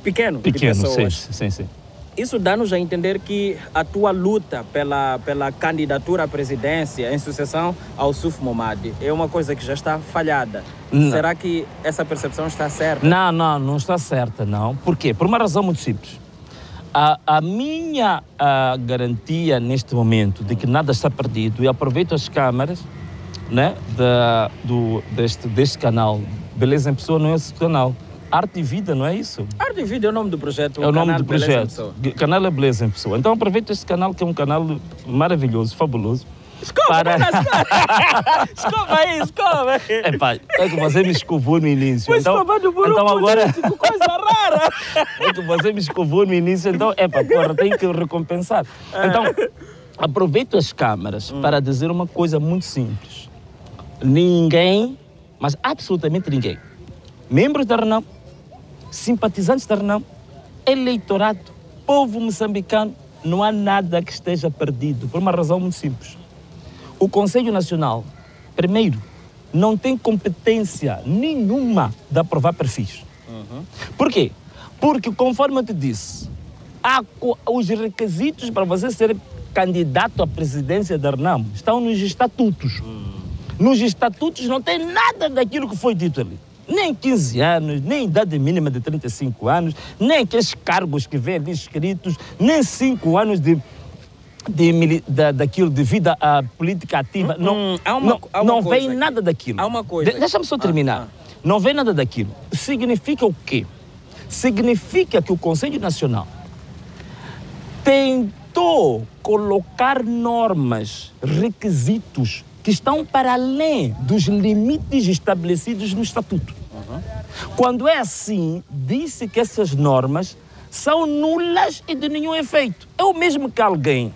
pequeno de pessoas. Sim. Isso dá-nos a entender que a tua luta pela candidatura à presidência em sucessão ao Suf Momadi é uma coisa que já está falhada. Não. Será que essa percepção está certa? Não está certa, não. Por quê? Por uma razão muito simples. A minha garantia neste momento de que nada está perdido, e aproveito as câmaras, né, deste canal, Beleza em Pessoa não é esse canal, Arte e Vida, não é isso? Arte e Vida é o nome do projeto. É o nome do projeto. O canal é Beleza em Pessoa. Então aproveito este canal, que é um canal maravilhoso, fabuloso. Escova aí. Epá, é que você me escovou no início. Então agora... coisa rara. É que você me escovou no início, então, tem que recompensar. Então, aproveito as câmaras para dizer uma coisa muito simples. Ninguém, mas absolutamente ninguém, membros da Renamo, simpatizantes da Renamo, eleitorado, povo moçambicano, não há nada que esteja perdido, por uma razão muito simples. O Conselho Nacional, primeiro, não tem competência nenhuma de aprovar perfis. Por quê? Porque, conforme eu te disse, há os requisitos para você ser candidato à presidência da Renamo estão nos estatutos. Nos estatutos não tem nada daquilo que foi dito ali. Nem 15 anos, nem idade mínima de 35 anos, nem aqueles cargos que vêm ali escritos, nem 5 anos daquilo de vida política ativa. Não vem nada daquilo. Há uma coisa. Deixa-me só terminar. Não vem nada daquilo. Significa o quê? Significa que o Conselho Nacional tentou colocar normas, requisitos que estão para além dos limites estabelecidos no Estatuto. Quando é assim, disse que essas normas são nulas e de nenhum efeito. É o mesmo que alguém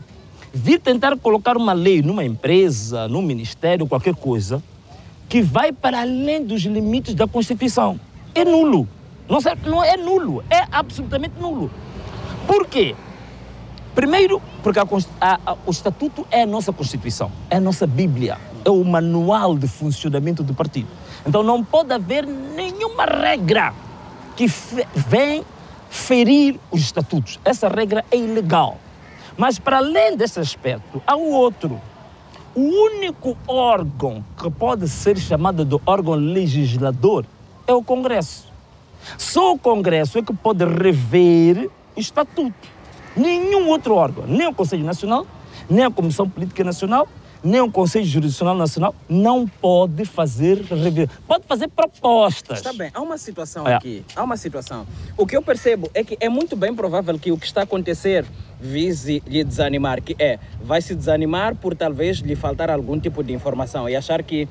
vir tentar colocar uma lei numa empresa, num ministério, qualquer coisa, que vai para além dos limites da Constituição. É nulo. Não é nulo, é absolutamente nulo. Por quê? Primeiro, porque o Estatuto é a nossa Constituição, é a nossa Bíblia, é o manual de funcionamento do partido. Então não pode haver nenhuma regra que venha ferir os estatutos. Essa regra é ilegal. Mas para além desse aspecto, há o outro. O único órgão que pode ser chamado de órgão legislador é o Congresso. Só o Congresso é que pode rever o estatuto. Nenhum outro órgão, nem o Conselho Nacional, nem a Comissão Política Nacional, nem o Conselho Jurisdicional Nacional, não pode fazer rever. Pode fazer propostas. Está bem, há uma situação aqui. Há uma situação. O que eu percebo é que é muito bem provável que o que está a acontecer vise lhe desanimar, que vai se desanimar por talvez lhe faltar algum tipo de informação e achar que,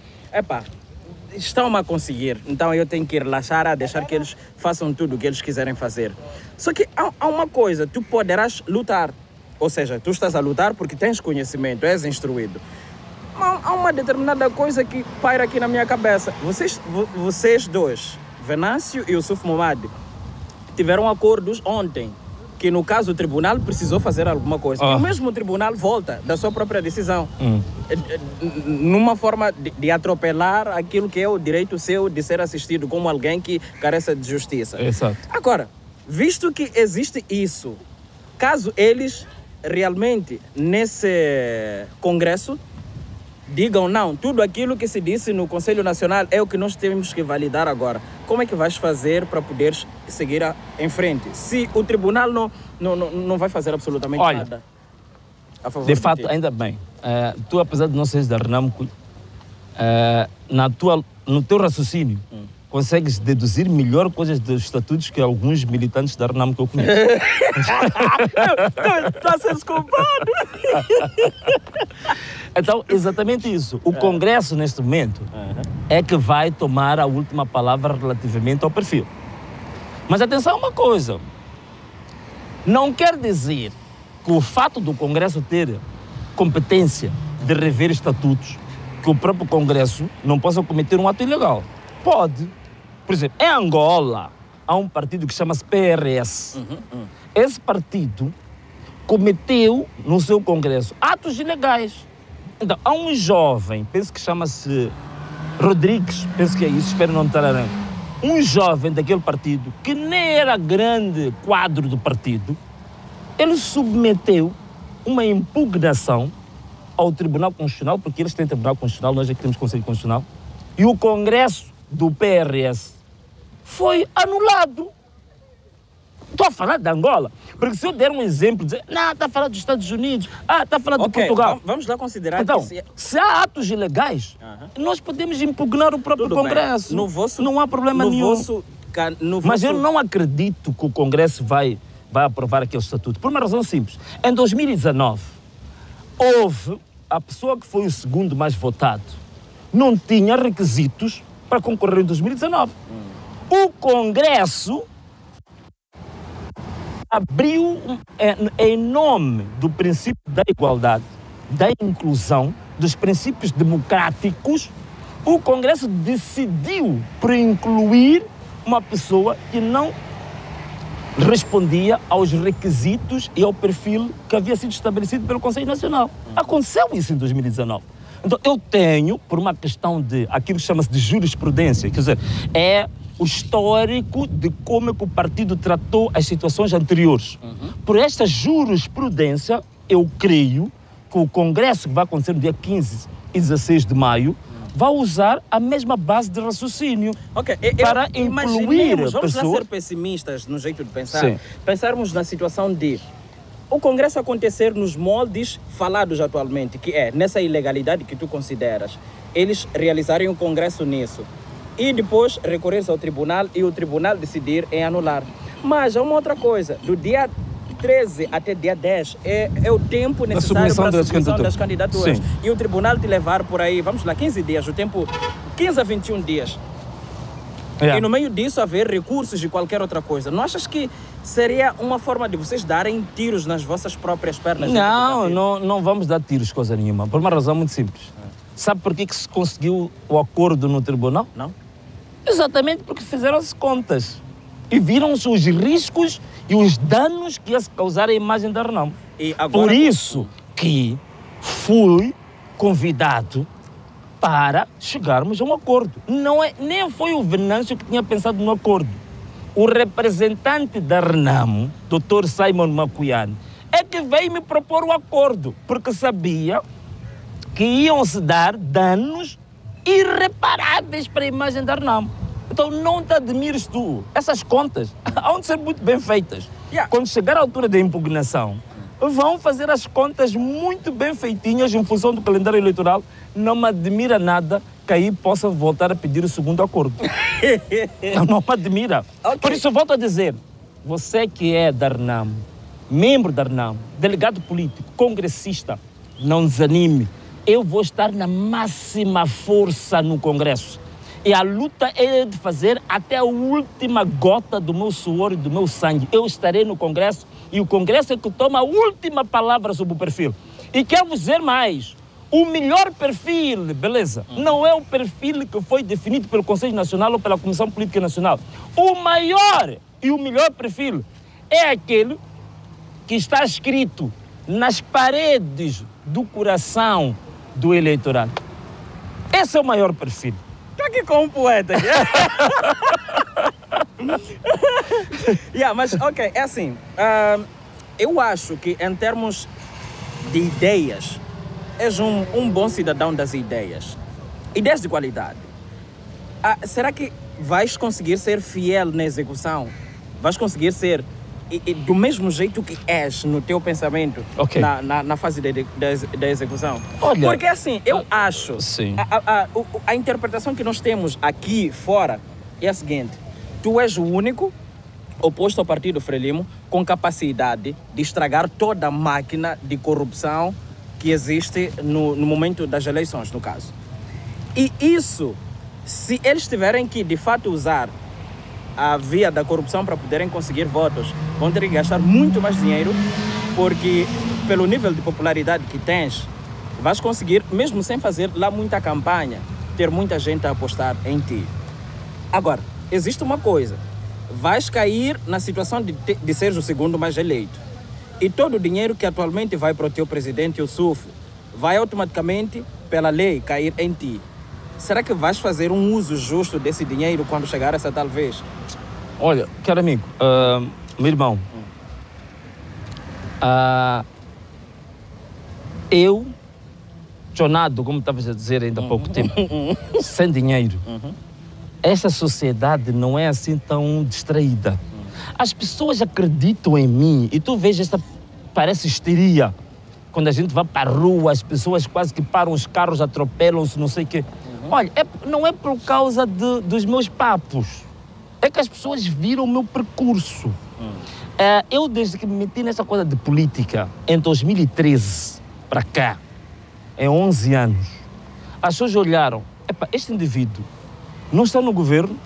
estão a conseguir, então eu tenho que relaxar, a deixar que eles façam tudo o que eles quiserem fazer. Só que há uma coisa, tu poderás lutar, ou seja, tu estás a lutar porque tens conhecimento, és instruído. Há uma determinada coisa que paira aqui na minha cabeça. Vocês dois, Venâncio e o Suf Momadi, tiveram acordos ontem que no caso o tribunal precisou fazer alguma coisa. E o mesmo tribunal volta da sua própria decisão. Numa forma de atropelar aquilo que é o direito seu de ser assistido como alguém que carece de justiça. Exato. Agora, visto que existe isso, caso eles realmente nesse congresso digam não, tudo aquilo que se disse no Conselho Nacional é o que nós temos que validar agora. Como é que vais fazer para poderes seguir em frente? Se o tribunal não vai fazer absolutamente nada a favor de fato, ti. ainda bem. Tu, apesar de não seres da Renamco, no teu raciocínio, consegues deduzir melhor coisas dos estatutos que alguns militantes da Renamco que eu conheço. Está a ser desculpado. Então, exatamente isso. O Congresso, neste momento, é que vai tomar a última palavra relativamente ao perfil. Mas atenção a uma coisa. Não quer dizer que o fato do Congresso ter competência de rever estatutos, que o próprio Congresso não possa cometer um ato ilegal. Pode. Por exemplo, em Angola, há um partido que chama-se PRS. Esse partido cometeu no seu Congresso atos ilegais. Então, há um jovem, penso que chama-se Rodrigues, penso que é isso, espero não estar errado. Um jovem daquele partido, que nem era grande quadro do partido, ele submeteu uma impugnação ao Tribunal Constitucional, porque eles têm Tribunal Constitucional, nós aqui temos Conselho Constitucional, e o Congresso do PRS foi anulado. Estou a falar de Angola, porque se eu der um exemplo, dizer, não, está a falar dos Estados Unidos, está a falar de Portugal. Vamos lá considerar então, que se há atos ilegais, nós podemos impugnar o próprio Congresso. Não há problema nenhum. Mas eu não acredito que o Congresso vai aprovar aquele estatuto, por uma razão simples. Em 2019, houve a pessoa que foi o segundo mais votado, não tinha requisitos para concorrer em 2019. O Congresso abriu, em nome do princípio da igualdade, da inclusão, dos princípios democráticos, o Congresso decidiu por incluir uma pessoa que não respondia aos requisitos e ao perfil que havia sido estabelecido pelo Conselho Nacional. Aconteceu isso em 2019. Então, eu tenho, por uma questão de aquilo que chama-se de jurisprudência, quer dizer, é o histórico de como é que o partido tratou as situações anteriores. Por esta jurisprudência, eu creio que o Congresso que vai acontecer no dia 15 e 16 de maio vai usar a mesma base de raciocínio para incluir vamos pessoas. Vamos lá ser pessimistas no jeito de pensar. Sim. Pensarmos na situação de o Congresso acontecer nos moldes falados atualmente, que é nessa ilegalidade que tu consideras, eles realizarem um Congresso nisso e depois recorrer ao tribunal e o tribunal decidir em anular. Mas há uma outra coisa, do dia 13 até dia 10 é o tempo necessário para a submissão das candidaturas. Sim. E o tribunal te levar por aí, vamos lá, 15 dias, o tempo 15 a 21 dias. E no meio disso haver recursos de qualquer outra coisa. Não achas que seria uma forma de vocês darem tiros nas vossas próprias pernas? Não vamos dar tiros, coisa nenhuma, por uma razão muito simples. Sabe por que se conseguiu o acordo no tribunal? Não. Exatamente porque fizeram-se contas e viram-se os riscos e os danos que ia se causar à imagem da Renamo. Por isso que fui convidado para chegarmos a um acordo. Nem foi o Venâncio que tinha pensado no acordo. O representante da Renamo, Dr. Simon Macuiane, é que veio me propor o acordo, porque sabia que iam se dar danos irreparáveis para a imagem da Renamo. Então não te admires tu. Essas contas hão de ser muito bem feitas. Quando chegar à altura da impugnação, vão fazer as contas muito bem feitinhas em função do calendário eleitoral. Não me admira nada que aí possa voltar a pedir o segundo acordo. Não me admira. Por isso eu volto a dizer, você que é da Renamo, membro da Renamo, delegado político, congressista, não desanime. Eu vou estar na máxima força no Congresso. E a luta é de fazer até a última gota do meu suor e do meu sangue. Eu estarei no Congresso e o Congresso é que toma a última palavra sobre o perfil. E quero dizer mais, o melhor perfil, beleza, não é o perfil que foi definido pelo Conselho Nacional ou pela Comissão Política Nacional. O maior e o melhor perfil é aquele que está escrito nas paredes do coração do eleitorado. Esse é o maior perfil. Está aqui com um poeta. Mas, ok, é assim. Eu acho que em termos de ideias, és um bom cidadão das ideias. Ideias de qualidade. Será que vais conseguir ser fiel na execução? Vais conseguir ser do mesmo jeito que és no teu pensamento, na fase da execução? Olha, porque assim, eu acho, sim. A interpretação que nós temos aqui fora é a seguinte: tu és o único oposto ao Partido Frelimo com capacidade de estragar toda a máquina de corrupção que existe no momento das eleições, no caso. E isso, se eles tiverem que de fato usar a via da corrupção para poderem conseguir votos, vão ter que gastar muito mais dinheiro, porque pelo nível de popularidade que tens, vais conseguir, mesmo sem fazer lá muita campanha, ter muita gente a apostar em ti. Agora, existe uma coisa: vais cair na situação de seres o segundo mais eleito. E todo o dinheiro que atualmente vai para o teu presidente, o SUF, vai automaticamente, pela lei, cair em ti. Será que vais fazer um uso justo desse dinheiro quando chegar essa tal vez? Olha, caro amigo, meu irmão, eu, chonado, como estavas a dizer ainda há pouco tempo, sem dinheiro, esta sociedade não é assim tão distraída. As pessoas acreditam em mim e tu vês parece histeria. Quando a gente vai para a rua, as pessoas quase que param os carros, atropelam-se, não sei o quê. Olha, não é por causa dos meus papos. É que as pessoas viram o meu percurso. Eu, desde que me meti nessa coisa de política, em 2013 para cá, em 11 anos, as pessoas olharam: este indivíduo não está no governo,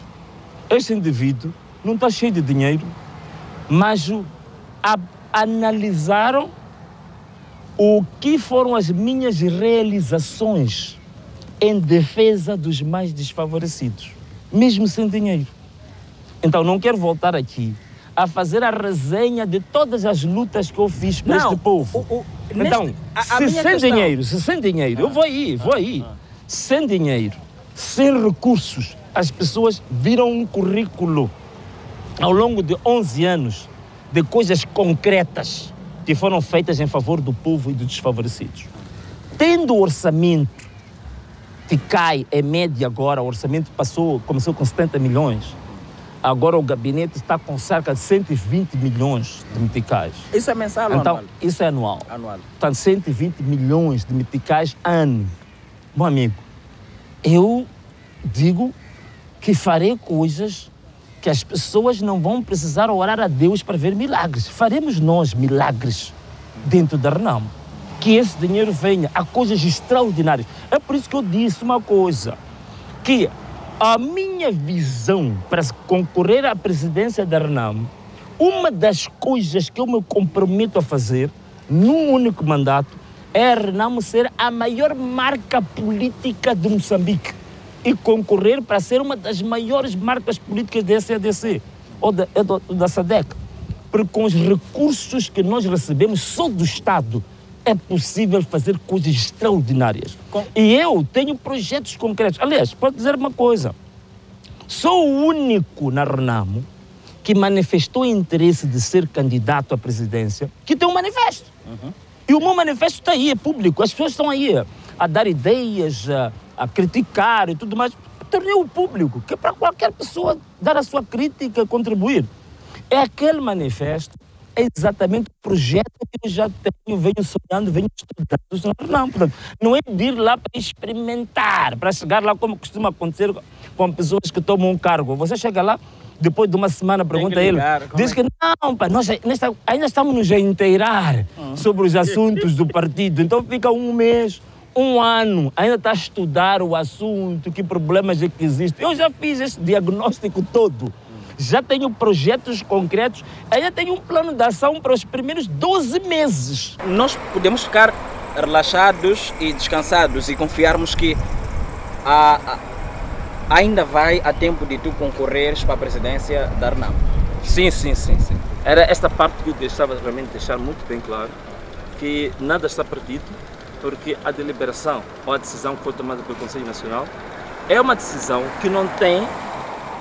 este indivíduo não está cheio de dinheiro, mas analisaram o que foram as minhas realizações em defesa dos mais desfavorecidos, mesmo sem dinheiro. Então, não quero voltar aqui a fazer a resenha de todas as lutas que eu fiz para este povo. Então, se sem dinheiro, eu vou aí. Sem dinheiro, sem recursos, as pessoas viram um currículo ao longo de 11 anos de coisas concretas que foram feitas em favor do povo e dos desfavorecidos. Tendo o orçamento que cai, em média agora, o orçamento começou com 70 milhões, agora o gabinete está com cerca de 120 milhões de meticais. Isso é mensal ou anual? Isso é anual. Anual. Então, 120 milhões de meticais ano. Meu amigo, eu digo que farei coisas que as pessoas não vão precisar orar a Deus para ver milagres. Faremos nós milagres dentro da Renamo. Que esse dinheiro venha a coisas extraordinárias. É por isso que eu disse uma coisa, que a minha visão para concorrer à presidência da Renamo, uma das coisas que eu me comprometo a fazer num único mandato é a Renamo ser a maior marca política de Moçambique e concorrer para ser uma das maiores marcas políticas da SADC ou da SADC. Porque com os recursos que nós recebemos só do Estado, é possível fazer coisas extraordinárias. E eu tenho projetos concretos. Aliás, posso dizer uma coisa. Sou o único na Renamo que manifestou interesse de ser candidato à presidência que tem um manifesto. E o meu manifesto está aí, é público. As pessoas estão aí a dar ideias, a criticar e tudo mais. Tornei-o público, que é para qualquer pessoa dar a sua crítica, contribuir. É aquele manifesto. É exatamente o projeto que eu já tenho, venho sonhando, venho estudando. Não, portanto, não é de ir lá para experimentar, para chegar lá como costuma acontecer com pessoas que tomam um cargo. Você chega lá, depois de uma semana, pergunta a ele, diz que não, pá, nós ainda estamos nos a inteirar sobre os assuntos do partido. Então fica um mês, um ano, ainda está a estudar o assunto, que problemas é que existem. Eu já fiz esse diagnóstico todo. Já tenho projetos concretos, ainda tenho um plano de ação para os primeiros 12 meses. Nós podemos ficar relaxados e descansados e confiarmos que ainda vai a tempo de tu concorreres para a presidência da Renamo. Sim, sim, sim, sim. Era esta parte que eu deixava realmente deixar muito bem claro, que nada está perdido, porque a deliberação ou a decisão que foi tomada pelo Conselho Nacional é uma decisão que não tem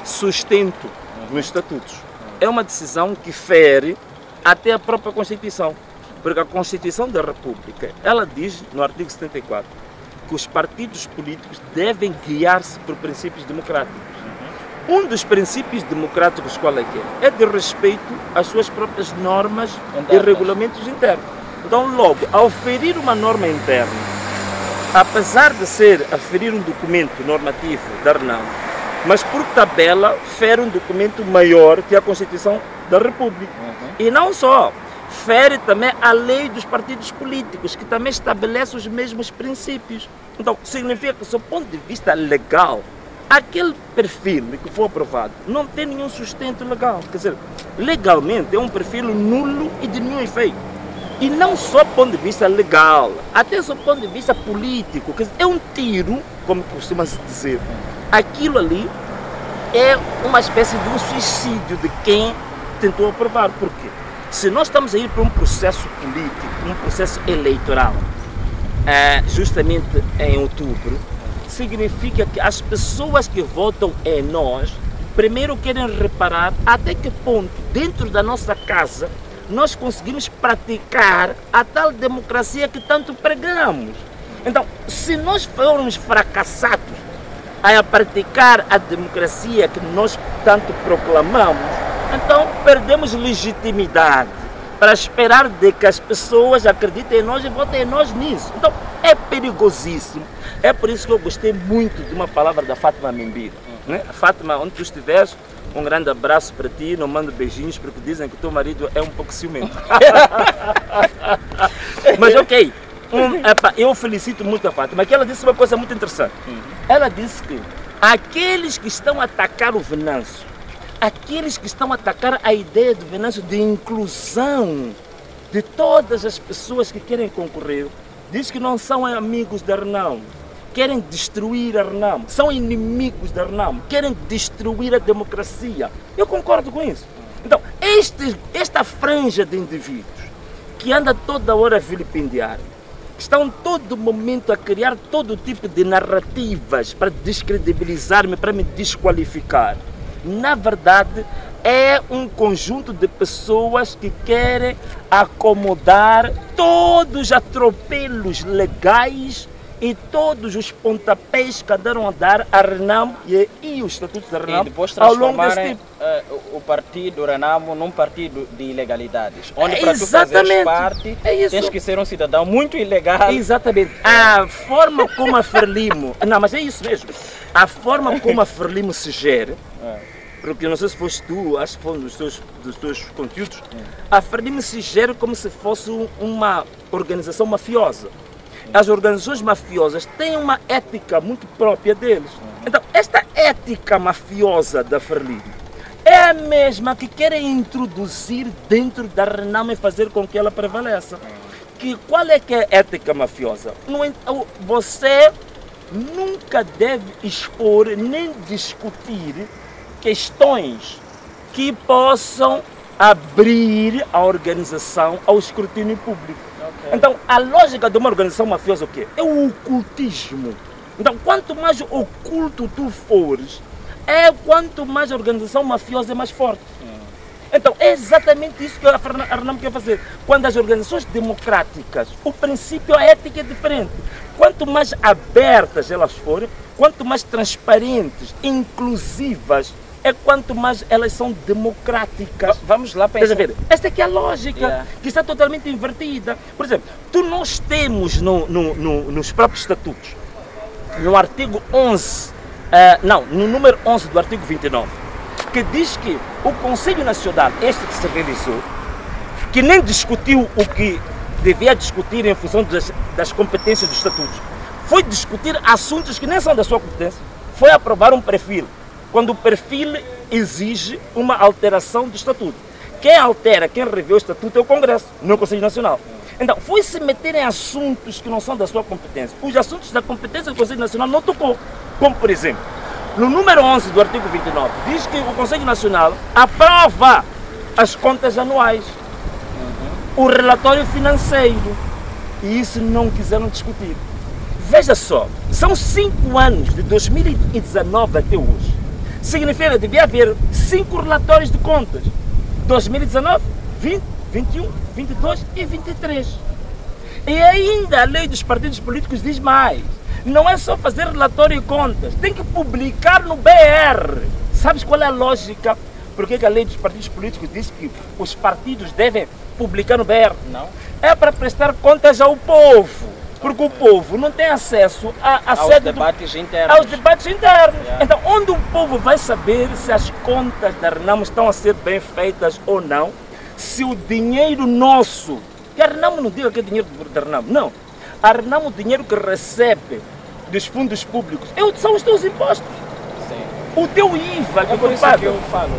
sustento nos estatutos. É uma decisão que fere até a própria Constituição, porque a Constituição da República, ela diz no artigo 74 que os partidos políticos devem guiar-se por princípios democráticos. Um dos princípios democráticos qual é que é? É de respeito às suas próprias normas e regulamentos internos. Então, logo, ao ferir uma norma interna, apesar de ser a ferir um documento normativo da RENAM, mas por tabela fere um documento maior que a Constituição da República. E não só, fere também a lei dos partidos políticos, que também estabelece os mesmos princípios. Então, significa que, do ponto de vista legal, aquele perfil que foi aprovado não tem nenhum sustento legal. Quer dizer, legalmente é um perfil nulo e de nenhum efeito. E não só do ponto de vista legal, até do ponto de vista político. Quer dizer, é um tiro, como costuma-se dizer. Aquilo ali é uma espécie de um suicídio de quem tentou aprovar. Por quê? Se nós estamos a ir para um processo político, um processo eleitoral, justamente em outubro, significa que as pessoas que votam em nós, primeiro querem reparar até que ponto, dentro da nossa casa, nós conseguimos praticar a tal democracia que tanto pregamos. Então, se nós formos fracassados a praticar a democracia que nós tanto proclamamos, então perdemos legitimidade para esperar de que as pessoas acreditem em nós e votem em nós nisso. Então, é perigosíssimo. É por isso que eu gostei muito de uma palavra da Fátima Membira. Né? Fátima, onde tu estiveres, um grande abraço para ti, não mando beijinhos porque dizem que o teu marido é um pouco ciumento. Mas ok, eu felicito muito a Fátima, que ela disse uma coisa muito interessante. Ela disse que aqueles que estão a atacar o Venâncio, aqueles que estão a atacar a ideia do Venâncio de inclusão de todas as pessoas que querem concorrer, diz que não são amigos da RENAM, querem destruir a RENAM, são inimigos da RENAM, querem destruir a democracia. Eu concordo com isso. Então, esta franja de indivíduos que anda toda hora a vilipendiar, estão todo momento a criar todo tipo de narrativas para descredibilizar-me, para me desqualificar. Na verdade, é um conjunto de pessoas que querem acomodar todos os atropelos legais e todos os pontapés que andaram a dar a RENAM e os estatutos da RENAM ao longo desse tempo. O partido RENAM num partido de ilegalidades, onde para tu fazeres parte tens que ser um cidadão muito ilegal. Exatamente. A forma como a Frelimo, não, mas é isso mesmo, a forma como a Frelimo se gera, porque não sei se foste tu, acho que foi um dos teus conteúdos, a Frelimo se gera como se fosse uma organização mafiosa. As organizações mafiosas têm uma ética muito própria deles. Então, esta ética mafiosa da Frelimo é a mesma que querem introduzir dentro da RENAM e fazer com que ela prevaleça. Qual é que é a ética mafiosa? Você nunca deve expor nem discutir questões que possam abrir a organização ao escrutínio público. Então, a lógica de uma organização mafiosa é o quê? É o ocultismo. Então, quanto mais oculto tu fores, quanto mais a organização mafiosa é mais forte. Então, é exatamente isso que a RENAM quer fazer. Quando as organizações democráticas, o princípio, a ética é diferente. Quanto mais abertas elas forem, quanto mais transparentes, inclusivas, quanto mais elas são democráticas. Vamos lá pensar. Esta aqui é a lógica, que está totalmente invertida. Por exemplo, nós temos nos próprios estatutos, no artigo 11, no número 11 do artigo 29, que diz que o Conselho Nacional, este que se realizou, que nem discutiu o que devia discutir em função das competências dos estatutos, foi discutir assuntos que nem são da sua competência, foi aprovar um perfil, quando o perfil exige uma alteração do estatuto. Quem altera, quem revê o estatuto é o Congresso, não o Conselho Nacional. Então, foi se meter em assuntos que não são da sua competência. Os assuntos da competência do Conselho Nacional não tocou. Como, por exemplo, no número 11 do artigo 29, diz que o Conselho Nacional aprova as contas anuais, o relatório financeiro, e isso não quiseram discutir. Veja só, são 5 anos, de 2019 até hoje. Significa que devia haver 5 relatórios de contas. 2019, 20, 21, 22 e 23. E ainda a lei dos partidos políticos diz mais. Não é só fazer relatório e contas, tem que publicar no BR. Sabes qual é a lógica? Por que a lei dos partidos políticos diz que os partidos devem publicar no BR? Não. É para prestar contas ao povo. Porque o povo não tem acesso aos debates internos. Aos debates internos. Então, onde o povo vai saber se as contas da Renamo estão a ser bem feitas ou não? Se o dinheiro nosso, que a Renamo não diga que é dinheiro da Renamo, não. A Renamo, o dinheiro que recebe dos fundos públicos são os teus impostos. Sim. O teu IVA que tu paga. Eu falo.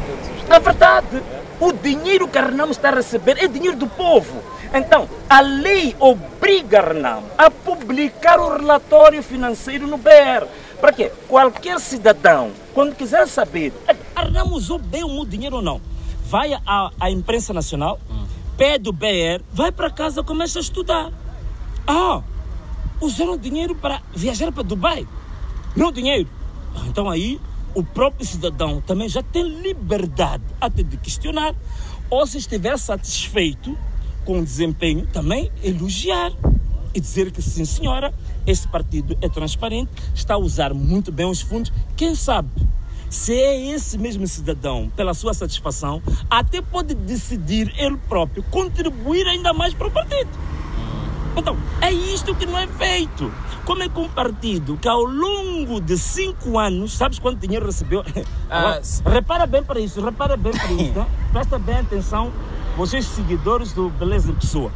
É verdade. O dinheiro que a Renamo está a receber é dinheiro do povo. Então, a lei obriga a Renamo a publicar o relatório financeiro no BR. Para quê? Qualquer cidadão, quando quiser saber, a Renamo usou bem o meu dinheiro ou não, vai à imprensa nacional, pede o BR, vai para casa e começa a estudar. Usaram dinheiro para viajar para Dubai. Não dinheiro. Então aí, o próprio cidadão também já tem liberdade até de questionar, ou se estiver satisfeito com o desempenho, também elogiar e dizer que sim senhora, esse partido é transparente, está a usar muito bem os fundos. Quem sabe, se é esse mesmo cidadão, pela sua satisfação, até pode decidir ele próprio contribuir ainda mais para o partido. Então, é isto que não é feito. Como é que um partido que ao longo de 5 anos, sabes quanto dinheiro recebeu? Repara bem para isso, tá? Presta bem atenção, vocês seguidores do Beleza de Pessoa.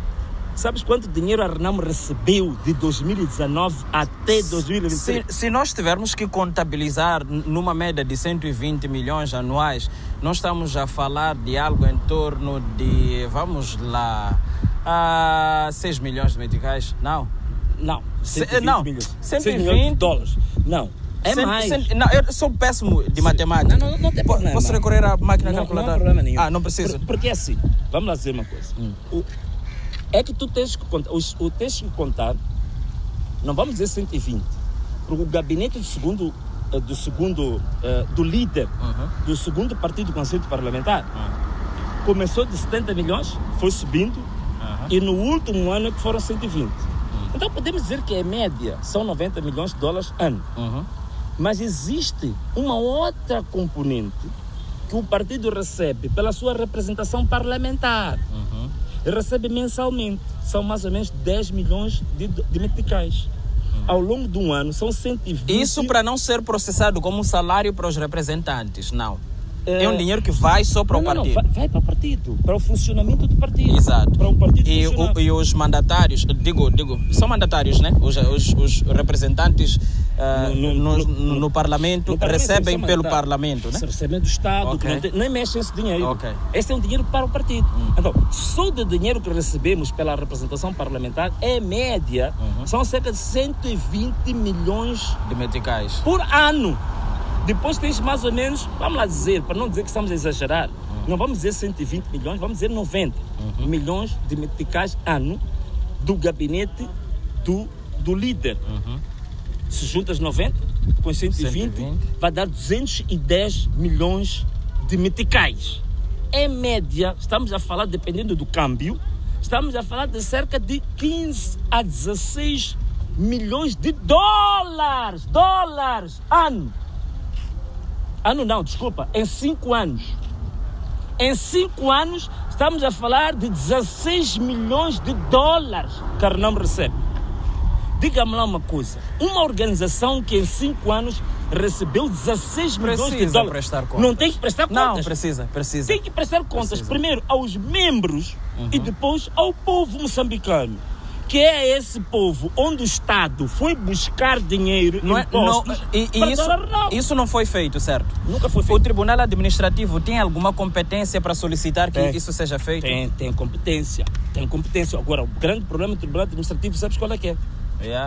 Sabes quanto dinheiro a Renamo recebeu de 2019 até 2023? Se nós tivermos que contabilizar numa média de 120 milhões anuais, nós estamos a falar de algo em torno de, vamos lá, 6 milhões de meticais? Não. 120 milhões. 120 dólares. Não. É mais. Não, eu sou péssimo de matemática. Não tem problema. Posso recorrer à máquina calculadora? Não há problema nenhum. Não preciso. Porque é assim, vamos lá dizer uma coisa. É que tu tens que contar, tens que contar, não vamos dizer 120, porque o gabinete do líder do segundo partido do Conselho Parlamentar começou de 70 milhões, foi subindo, e no último ano é que foram 120. Então podemos dizer que a média são 90 milhões de dólares ano. Mas existe uma outra componente que o partido recebe pela sua representação parlamentar. Recebe mensalmente. São mais ou menos 10 milhões de meticais. Ao longo de um ano são 120. Isso para não ser processado como um salário para os representantes, não. É um dinheiro que vai só para o partido. Não, vai para o partido, para o funcionamento do partido. Exato. Para o partido e os mandatários, digo, são mandatários, né? Os representantes no Parlamento recebem pelo Parlamento, né? Recebem do Estado, que nem mexem esse dinheiro. Esse é um dinheiro para o partido. Então, só do dinheiro que recebemos pela representação parlamentar, é média, são cerca de 120 milhões de meticais por ano. Depois tens mais ou menos, vamos lá dizer, para não dizer que estamos a exagerar, não vamos dizer 120 milhões, vamos dizer 90 milhões de meticais ano do gabinete do líder. Se juntas 90 com 120, vai dar 210 milhões de meticais. Em média, estamos a falar, dependendo do câmbio, estamos a falar de cerca de 15 a 16 milhões de dólares ano. Em 5 anos. Em 5 anos, estamos a falar de 16 milhões de dólares que a Renamo recebe. Diga-me lá uma coisa. Uma organização que em 5 anos recebeu 16 milhões de dólares. Prestar contas. Não tem que prestar contas? Não, precisa. Tem que prestar contas primeiro aos membros e depois ao povo moçambicano. Que é esse povo onde o Estado foi buscar dinheiro, impostos, isso não foi feito, certo? Nunca foi feito. O Tribunal Administrativo tem alguma competência para solicitar que isso seja feito? Tem competência. Agora, o grande problema do Tribunal Administrativo, sabes qual é que é?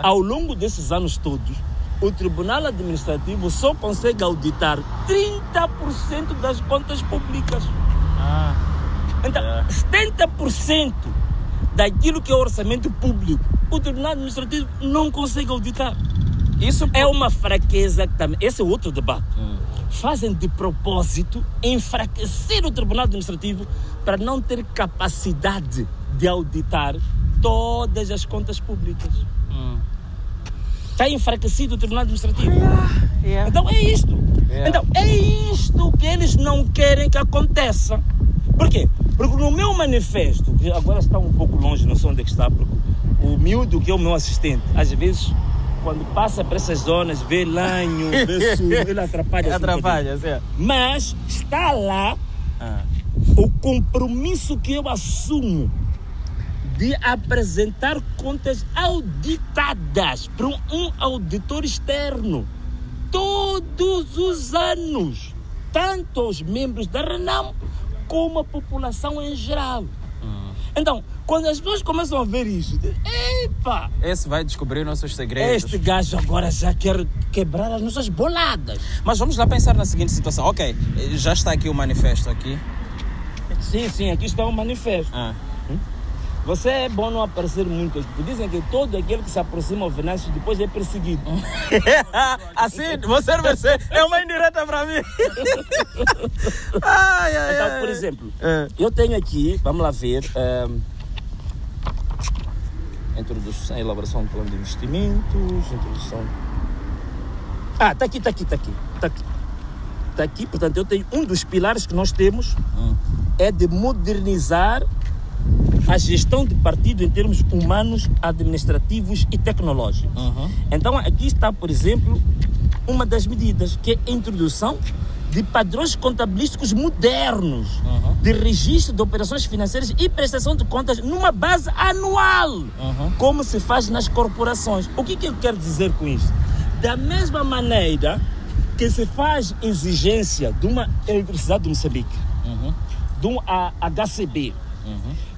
Ao longo desses anos todos, o Tribunal Administrativo só consegue auditar 30% das contas públicas. Então, 70% daquilo que é o orçamento público, o Tribunal Administrativo não consegue auditar. Isso é uma fraqueza que também... Esse é outro debate. Fazem de propósito enfraquecer o Tribunal Administrativo para não ter capacidade de auditar todas as contas públicas. Está enfraquecido o Tribunal Administrativo. Então é isto. Então é isto que eles não querem que aconteça. Por quê? Porque no meu manifesto, que agora está um pouco longe, não sei onde é que está, porque o miúdo que é o meu assistente, às vezes, quando passa para essas zonas, vê lanho, vê sumo, ele atrapalha. Atrapalha, sim. Mas está lá o compromisso que eu assumo de apresentar contas auditadas para um auditor externo todos os anos, tanto aos membros da RENAM como a população em geral. Então, quando as pessoas começam a ver isso, epa! Esse vai descobrir nossos segredos. Este gajo agora já quer quebrar as nossas boladas. Mas vamos lá pensar na seguinte situação. Ok, já está aqui o manifesto aqui. Sim, aqui está o manifesto. Você é bom não aparecer muito. Dizem que todo aquele que se aproxima ao Venâncio depois é perseguido. Assim, você não percebe. É uma indireta para mim. Então, por exemplo, eu tenho aqui, vamos lá ver, introdução, elaboração do plano de investimentos, introdução... Está aqui. Está aqui, portanto, eu tenho um dos pilares que nós temos é de modernizar a gestão de partido em termos humanos, administrativos e tecnológicos. Então, aqui está, por exemplo, uma das medidas, que é a introdução de padrões contabilísticos modernos, de registro de operações financeiras e prestação de contas numa base anual, como se faz nas corporações. O que eu quero dizer com isso? Da mesma maneira que se faz exigência de uma eletricidade de Moçambique, de um HCB,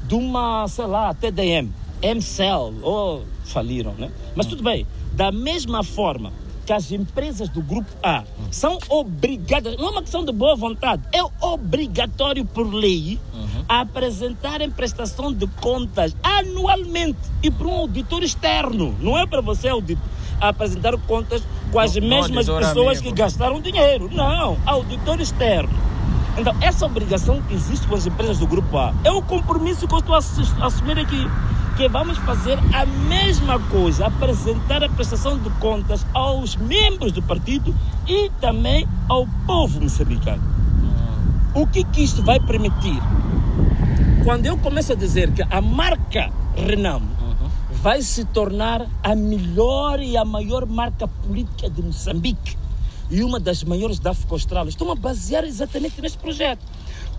de uma, sei lá, TDM, MCL, faliram, né? Mas tudo bem, da mesma forma que as empresas do Grupo A são obrigadas, não é uma questão de boa vontade, é obrigatório por lei a apresentarem prestação de contas anualmente e para um auditor externo. Não é para você apresentar contas com as mesmas pessoas que gastaram dinheiro. Não, auditor externo. Então, essa obrigação que existe com as empresas do Grupo A é o compromisso que eu estou a assumir aqui, que vamos fazer a mesma coisa, apresentar a prestação de contas aos membros do partido e também ao povo moçambicano. O que isto vai permitir? Quando eu começo a dizer que a marca RENAM vai se tornar a melhor e a maior marca política de Moçambique, e uma das maiores da África Austral, estão a basear exatamente neste projeto.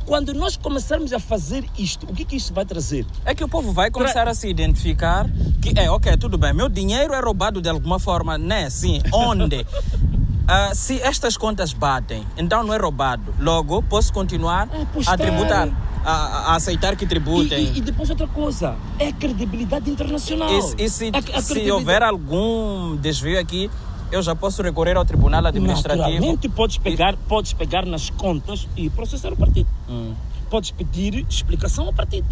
Quando nós começarmos a fazer isto, o que isto vai trazer? É que o povo vai começar a se identificar que, ok, tudo bem, meu dinheiro é roubado de alguma forma, né? Sim, onde? Se estas contas batem, então não é roubado. Logo, posso continuar a tributar, a aceitar que tributem. E depois outra coisa, é a credibilidade internacional. E se houver algum desvio aqui, eu já posso recorrer ao Tribunal Administrativo. Naturalmente podes pegar nas contas e processar o partido. Podes pedir explicação ao partido.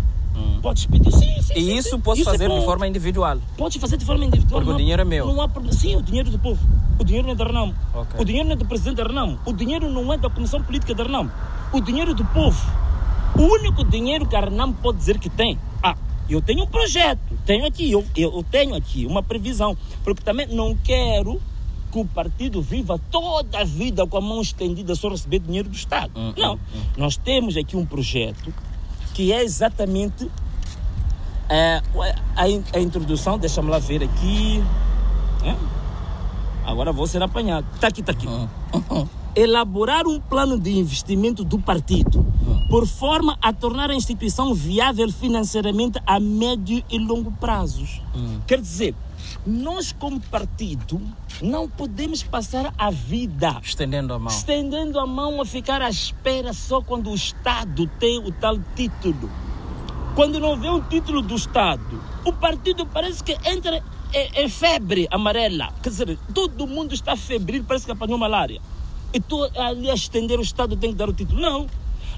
Podes pedir, sim. E isso posso fazer de forma individual? Podes fazer de forma individual. Porque o dinheiro é meu. Não há problema. Sim, o dinheiro do povo. O dinheiro não é da RENAM. Okay. O dinheiro não é do presidente da RENAM. O dinheiro não é da Comissão Política da RENAM. O dinheiro do povo. O único dinheiro que a RENAM pode dizer que tem. Eu tenho um projeto. Eu tenho aqui uma previsão. Porque também não quero que o partido viva toda a vida com a mão estendida só receber dinheiro do Estado. Não. Nós temos aqui um projeto que é exatamente a introdução, deixa-me lá ver aqui. Agora vou ser apanhado. Está aqui. Elaborar um plano de investimento do partido por forma a tornar a instituição viável financeiramente a médio e longo prazos. Quer dizer, nós como partido não podemos passar a vida estendendo a mão a ficar à espera só quando o Estado tem o tal título. Quando não vê o título do Estado, o partido parece que entra em febre amarela. Quer dizer, todo mundo está febril, parece que apanhou malária. E tu ali a estender o Estado tem que dar o título. Não.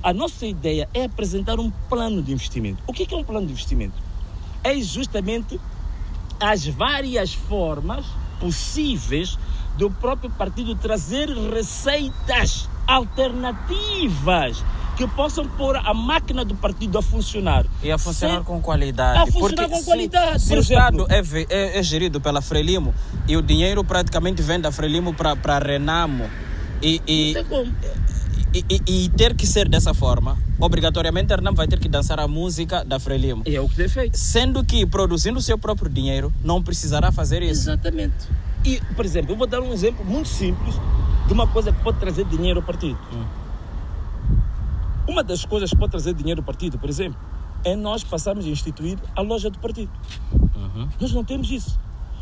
A nossa ideia é apresentar um plano de investimento. O que é um plano de investimento? É justamente as várias formas possíveis do próprio partido trazer receitas alternativas que possam pôr a máquina do partido a funcionar. E a funcionar com qualidade. A funcionar com qualidade. Se o Estado é gerido pela Frelimo e o dinheiro praticamente vem da Frelimo para Renamo e ter que ser dessa forma, obrigatoriamente a Renamo vai ter que dançar a música da Frelimo. É o que é feito. Sendo que, produzindo o seu próprio dinheiro, não precisará fazer isso. Exatamente. E, por exemplo, eu vou dar um exemplo muito simples de uma coisa que pode trazer dinheiro ao partido. Uma das coisas que pode trazer dinheiro ao partido, por exemplo, é nós passarmos a instituir a loja do partido. Nós não temos isso.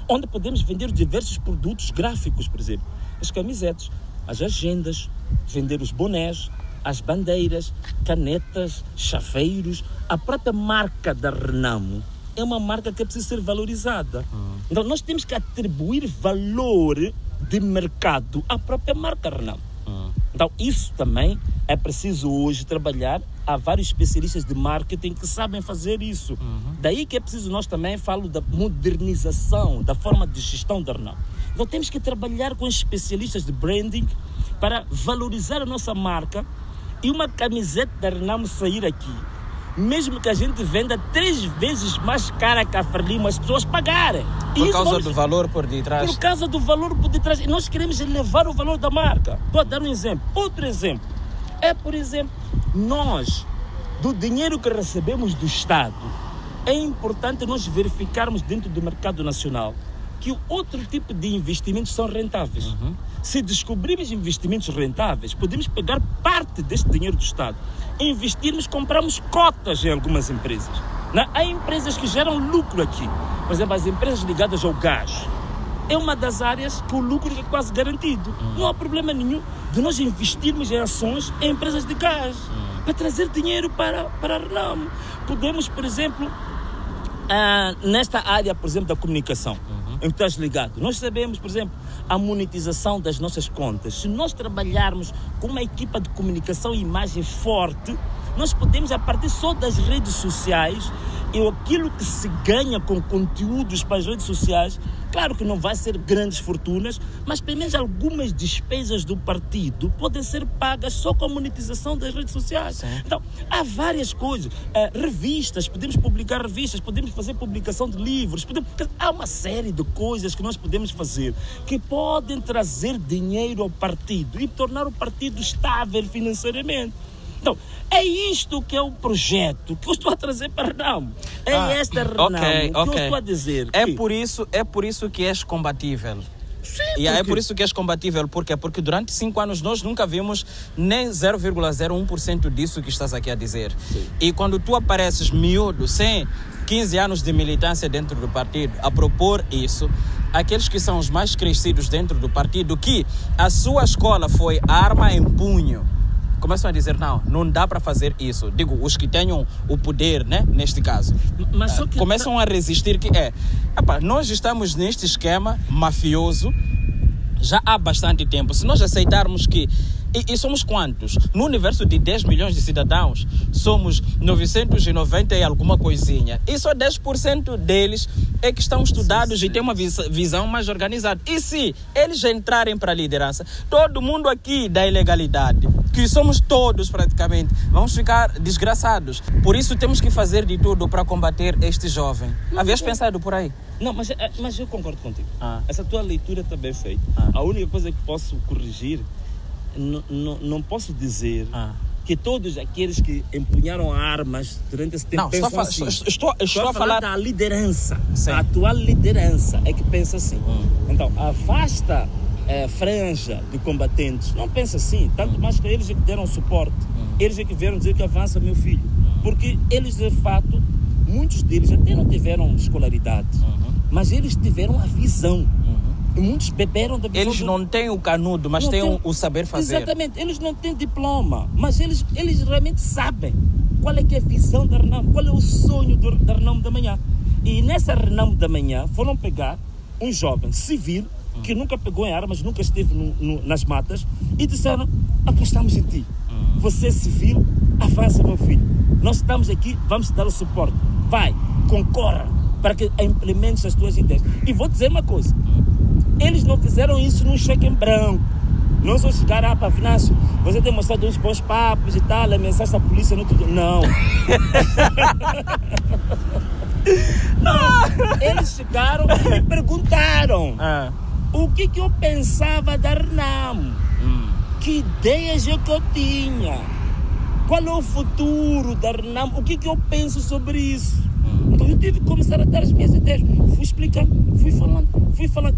Onde podemos vender diversos produtos gráficos, por exemplo. As camisetas, as agendas, vender os bonés, as bandeiras, canetas, chaveiros. A própria marca da Renamo é uma marca que precisa ser valorizada. Então nós temos que atribuir valor de mercado à própria marca Renamo. Então isso também é preciso hoje trabalhar. Há vários especialistas de marketing que sabem fazer isso. Daí que é preciso, nós também falo da modernização, da forma de gestão da Renamo. Então temos que trabalhar com especialistas de branding para valorizar a nossa marca. E uma camiseta da Renamo sair aqui, mesmo que a gente venda 3 vezes mais cara que a Frelimo, as pessoas pagarem. Por causa do valor por detrás. Por causa do valor por detrás. E nós queremos elevar o valor da marca. Vou dar um exemplo. Outro exemplo é, por exemplo, nós, do dinheiro que recebemos do Estado, é importante nós verificarmos dentro do mercado nacional que outro tipo de investimentos são rentáveis. Se descobrirmos investimentos rentáveis, podemos pegar parte deste dinheiro do Estado, investirmos, comprarmos cotas em algumas empresas. Há empresas que geram lucro aqui. Por exemplo, as empresas ligadas ao gás. É uma das áreas que o lucro é quase garantido. Não há problema nenhum de nós investirmos em ações em empresas de gás para trazer dinheiro para a Renamo. Podemos, por exemplo, nesta área, por exemplo, da comunicação, em que estás ligado, nós sabemos, por exemplo, a monetização das nossas contas. Se nós trabalharmos com uma equipa de comunicação e imagem forte, nós podemos, a partir só das redes sociais, e aquilo que se ganha com conteúdos para as redes sociais, claro que não vai ser grandes fortunas, mas pelo menos algumas despesas do partido podem ser pagas só com a monetização das redes sociais. Sim. Então, há várias coisas. Revistas, podemos publicar revistas, podemos fazer publicação de livros, há uma série de coisas que nós podemos fazer que podem trazer dinheiro ao partido e tornar o partido estável financeiramente. Então, é isto que é o projeto que eu estou a trazer para Renamo. É esta Renamo que eu estou a dizer. É por isso que és combatível. Sim, e é por isso que és combatível. Por quê? Porque durante 5 anos nós nunca vimos nem 0,01% disso que estás aqui a dizer. Sim. E quando tu apareces miúdo, sem 15 anos de militância dentro do partido, a propor isso, aqueles que são os mais crescidos dentro do partido, que a sua escola foi arma em punho, começam a dizer, não dá para fazer isso. Digo, os que tenham o poder, né, neste caso. Mas só que começam a resistir, que nós estamos neste esquema mafioso já há bastante tempo. Se nós aceitarmos que... E somos quantos? No universo de 10 milhões de cidadãos, somos 990 e alguma coisinha. E só 10% deles é que estão estudados e têm uma visão mais organizada. E se eles entrarem para a liderança, todo mundo aqui da ilegalidade, que somos todos praticamente, vamos ficar desgraçados. Por isso temos que fazer de tudo para combater este jovem. Havias pensado por aí? Não, mas eu concordo contigo. Essa tua leitura está bem feita. A única coisa que posso corrigir, não posso dizer que todos aqueles que empunharam armas durante esse tempo não, pensam assim. Estou a falar da liderança. Sim. A atual liderança é que pensa assim. Então, a vasta franja de combatentes não pensa assim, tanto mais que eles é que deram suporte. Eles é que vieram dizer que avança meu filho. Porque eles, de fato, muitos deles até não tiveram escolaridade, mas eles tiveram a visão. E muitos beberam da visão. Eles não têm o canudo, mas têm o saber fazer. Exatamente, eles não têm diploma, mas eles realmente sabem qual é que é a visão da Renamo, qual é o sonho da Renamo da manhã. E nessa Renamo da manhã foram pegar um jovem civil que nunca pegou em armas, nunca esteve nas matas, e disseram, apostamos em ti. Você é civil, avança, meu filho. Nós estamos aqui, vamos te dar o suporte. Vai, concorra para que implementes as tuas ideias. E vou dizer uma coisa. Eles não fizeram isso num cheque em branco. Não só chegaram para Venâncio, você tem mostrado uns bons papos e tal, ameaçaste a polícia no outro dia. Não. Não. Eles chegaram e me perguntaram o que eu pensava da Renamo. Que ideias eu tinha. Qual é o futuro da Renamo? O que eu penso sobre isso? Então eu tive que começar a dar as minhas ideias. Fui explicando, fui falando.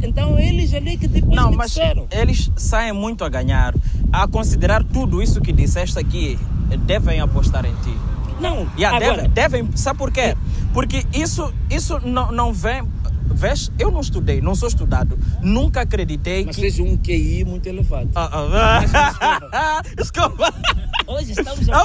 Então eles ali que depois não, me mas disseram. Eles saem muito a ganhar. A considerar tudo isso que disseste aqui, devem apostar em ti. Não, agora... devem. Sabe por quê? Porque isso não vem... Vês, eu não estudei, não sou estudado. Nunca acreditei mas fez um QI muito elevado. Desculpa. Hoje estamos a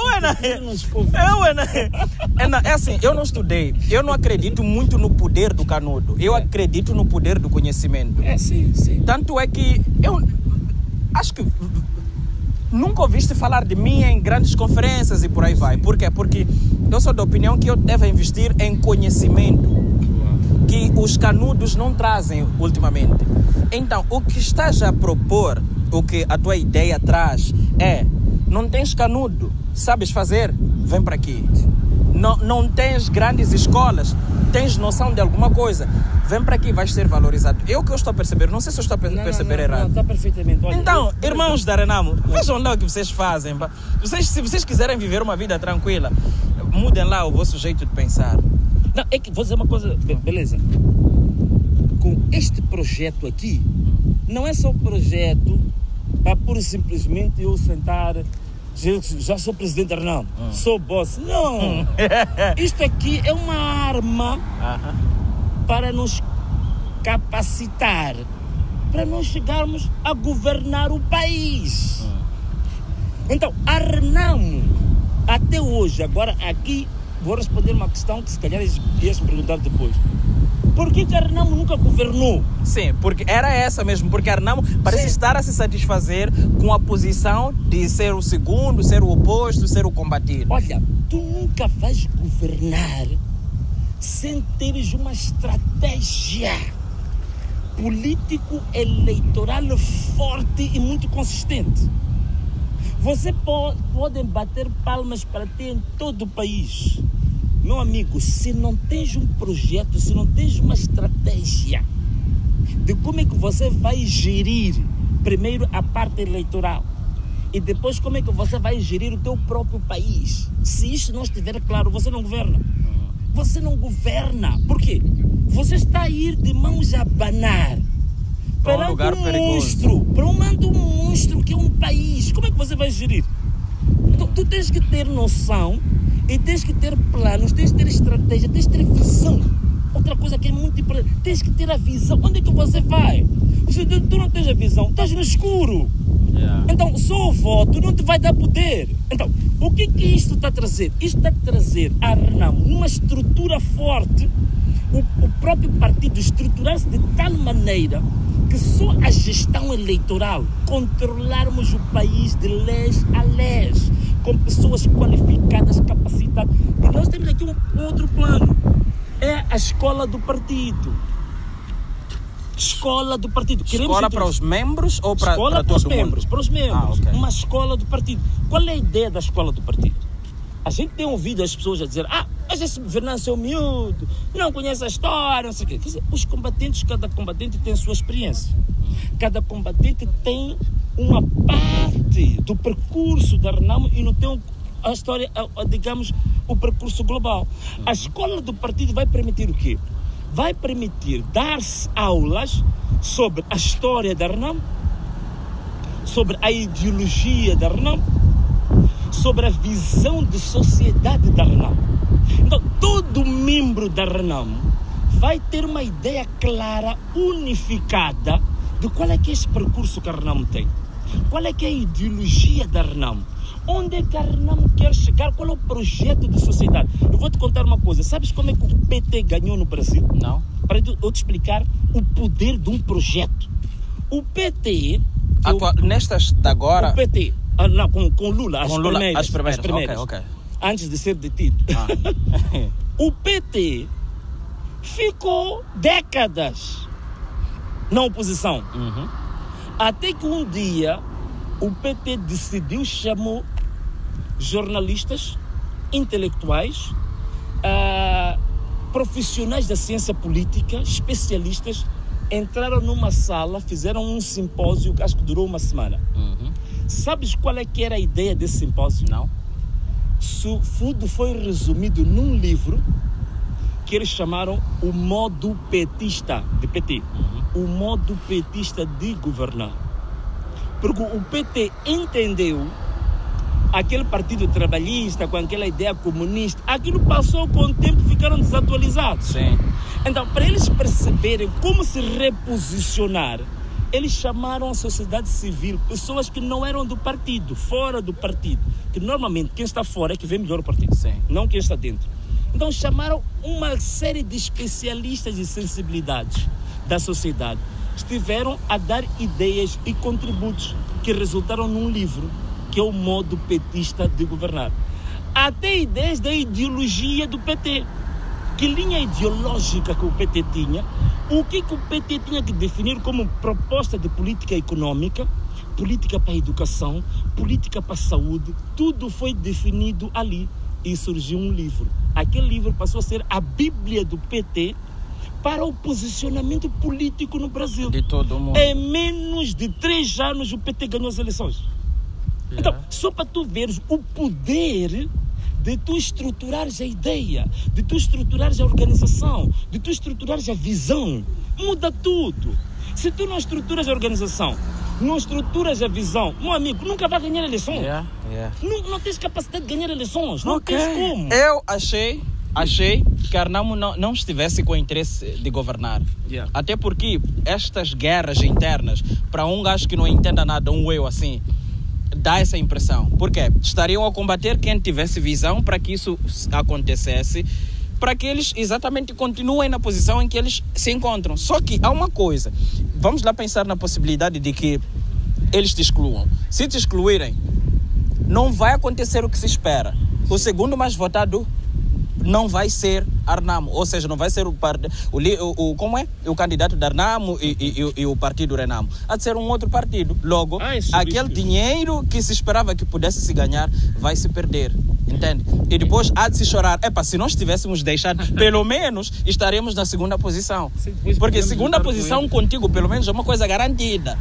É assim, eu não estudei. Eu não acredito muito no poder do canudo. Eu acredito no poder do conhecimento. Sim. Tanto é que eu acho que nunca ouviste falar de mim em grandes conferências e por aí vai. Por quê? Porque eu sou da opinião que eu devo investir em conhecimento que os canudos não trazem ultimamente. Então, o que estás a propor, o que a tua ideia traz é: não tens canudo, sabes fazer? Vem para aqui. Não tens grandes escolas, tens noção de alguma coisa, vem para aqui, vais ser valorizado. É o que eu estou a perceber, não sei se eu estou a perceber errado. Não, está perfeitamente. Olha, então, irmãos da Renamo, vejam lá o que vocês fazem. Se vocês quiserem viver uma vida tranquila, mudem lá o vosso jeito de pensar. Não, é que vou dizer uma coisa, beleza. Com este projeto aqui, não é só um projeto para pura e simplesmente eu sentar, já sou presidente da Renamo, sou boss. Não! Isto aqui é uma arma para nos capacitar, para nós chegarmos a governar o país. Então, a Renamo, até hoje, agora aqui, vou responder uma questão que se calhar ias me perguntar depois. Por que a Renamo nunca governou? Sim, porque era essa mesmo. Porque a Renamo parece estar a se satisfazer com a posição de ser o segundo, ser o oposto, ser o combatido. Olha, tu nunca vais governar sem teres uma estratégia político-eleitoral forte e muito consistente. Você pode bater palmas para ter em todo o país. Meu amigo, se não tens um projeto, se não tens uma estratégia de como é que você vai gerir primeiro a parte eleitoral e depois como é que você vai gerir o teu próprio país, se isso não estiver claro, você não governa. Você não governa. Por quê? Você está a ir de mãos a abanar para um lugar perigoso. Para um monstro que é um país. Como é que você vai gerir? Então, tu tens que ter noção e tens que ter planos, tens que ter estratégia, tens que ter visão. Outra coisa que é muito importante, tens que ter a visão. Onde é que você vai? Se tu não tens a visão, estás no escuro. Então, só o voto não te vai dar poder. Então, o que isto está a trazer? Isto está a trazer a Renamo uma estrutura forte, o próprio partido estruturar-se de tal maneira que só a gestão eleitoral, controlarmos o país de lés a lés, com pessoas qualificadas, capacitadas. E nós temos aqui um outro plano, é a escola do partido. Escola do partido. Escola para os membros ou para todo mundo? Para os membros. Okay. Uma escola do partido. Qual é a ideia da escola do partido? A gente tem ouvido as pessoas a dizer: mas esse Venâncio é um miúdo, não conhece a história, não sei o quê. Quer dizer, os combatentes, cada combatente tem a sua experiência. Cada combatente tem uma parte do percurso da Renamo e não tem a história, digamos, o percurso global. A escola do partido vai permitir o quê? Vai permitir dar-se aulas sobre a história da Renamo, sobre a ideologia da Renamo, sobre a visão de sociedade da Renamo. Então, todo membro da Renamo vai ter uma ideia clara, unificada, de qual é que é esse percurso que a Renamo tem. Qual é que é a ideologia da Renamo. Onde é que a Renamo quer chegar? Qual é o projeto de sociedade? Eu vou te contar uma coisa. Sabes como é que o PT ganhou no Brasil? Não. Para eu te explicar o poder de um projeto. O PT... Nestas de agora... O PT Não, com Lula, Com Lula, as primeiras. Ok. Antes de ser detido. O PT ficou décadas na oposição. Até que um dia o PT decidiu, chamou jornalistas, intelectuais, profissionais da ciência política, especialistas, entraram numa sala, fizeram um simpósio que acho que durou uma semana. Sabes qual é que era a ideia desse simpósio? Não. Tudo foi resumido num livro que eles chamaram O Modo Petista, de PT. O modo petista de governar. Porque o PT entendeu aquele partido trabalhista com aquela ideia comunista, aquilo passou com o tempo, ficaram desatualizados. Sim. Então, para eles perceberem como se reposicionar, eles chamaram a sociedade civil, pessoas que não eram do partido, fora do partido. Que normalmente quem está fora é que vê melhor o partido, Sim. não quem está dentro. Então chamaram uma série de especialistas de sensibilidades da sociedade. Estiveram a dar ideias e contributos que resultaram num livro, que é o Modo Petista de Governar. Até ideias da ideologia do PT. Que linha ideológica que o PT tinha, o que o PT tinha que definir como proposta de política econômica, política para a educação, política para a saúde, tudo foi definido ali e surgiu um livro. Aquele livro passou a ser a Bíblia do PT para o posicionamento político no Brasil. De todo mundo. Em menos de 3 anos o PT ganhou as eleições. Então, só para tu veres o poder de tu estruturares a ideia, de tu estruturares a organização, de tu estruturares a visão, muda tudo. Se tu não estruturas a organização, não estruturas a visão, meu amigo, nunca vai ganhar eleições. Não tens capacidade de ganhar eleições, não tens como. Eu achei que Arnamo não estivesse com interesse de governar. Até porque estas guerras internas, para um gajo que não entenda nada, um eu assim, dá essa impressão. Porque estariam a combater quem tivesse visão para que isso acontecesse, para que eles exatamente continuem na posição em que eles se encontram. Só que há uma coisa, vamos lá pensar na possibilidade de que eles te excluam. Se te excluírem, não vai acontecer o que se espera. O segundo mais votado não vai ser Arnamo, ou seja, não vai ser o candidato de Arnamo e o partido Renamo. Há de ser um outro partido. Logo, aquele dinheiro que se esperava que pudesse se ganhar vai se perder. Entende? E depois há de se chorar. Se nós tivéssemos deixado, pelo menos estaremos na segunda posição. Porque segunda posição contigo, pelo menos, é uma coisa garantida.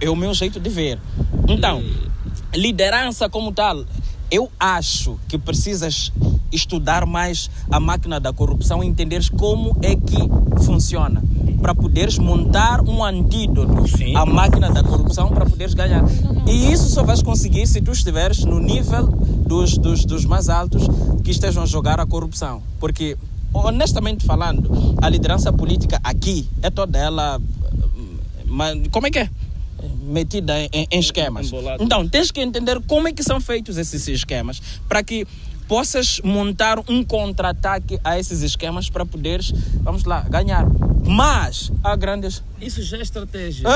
É o meu jeito de ver. Então, liderança como tal, eu acho que precisas estudar mais a máquina da corrupção e entenderes como é que funciona, para poderes montar um antídoto à máquina da corrupção para poderes ganhar. E isso só vais conseguir se tu estiveres no nível dos mais altos que estejam a jogar a corrupção. Porque, honestamente falando, a liderança política aqui é toda ela... Como é que é? Metida em esquemas. Então, tens que entender como é que são feitos esses esquemas para que possas montar um contra-ataque a esses esquemas para poderes, vamos lá, ganhar. Mas há grandes... Isso já é estratégia.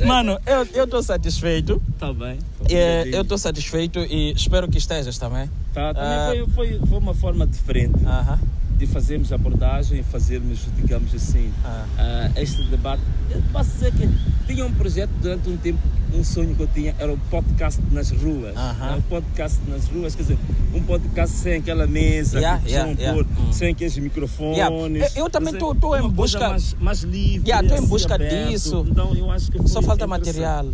Mano, eu estou satisfeito. Tá bem. Eu estou satisfeito e espero que estejas também. Também foi uma forma diferente de fazermos abordagem e fazermos, digamos assim, este debate. Eu posso dizer que tinha um projeto durante um tempo, um sonho que eu tinha, era o podcast nas ruas. O podcast nas ruas, quer dizer, um podcast sem aquela mesa, sem aqueles microfones. Eu também estou em busca... mais livre. Estou em busca disso. Então, eu acho que só falta material.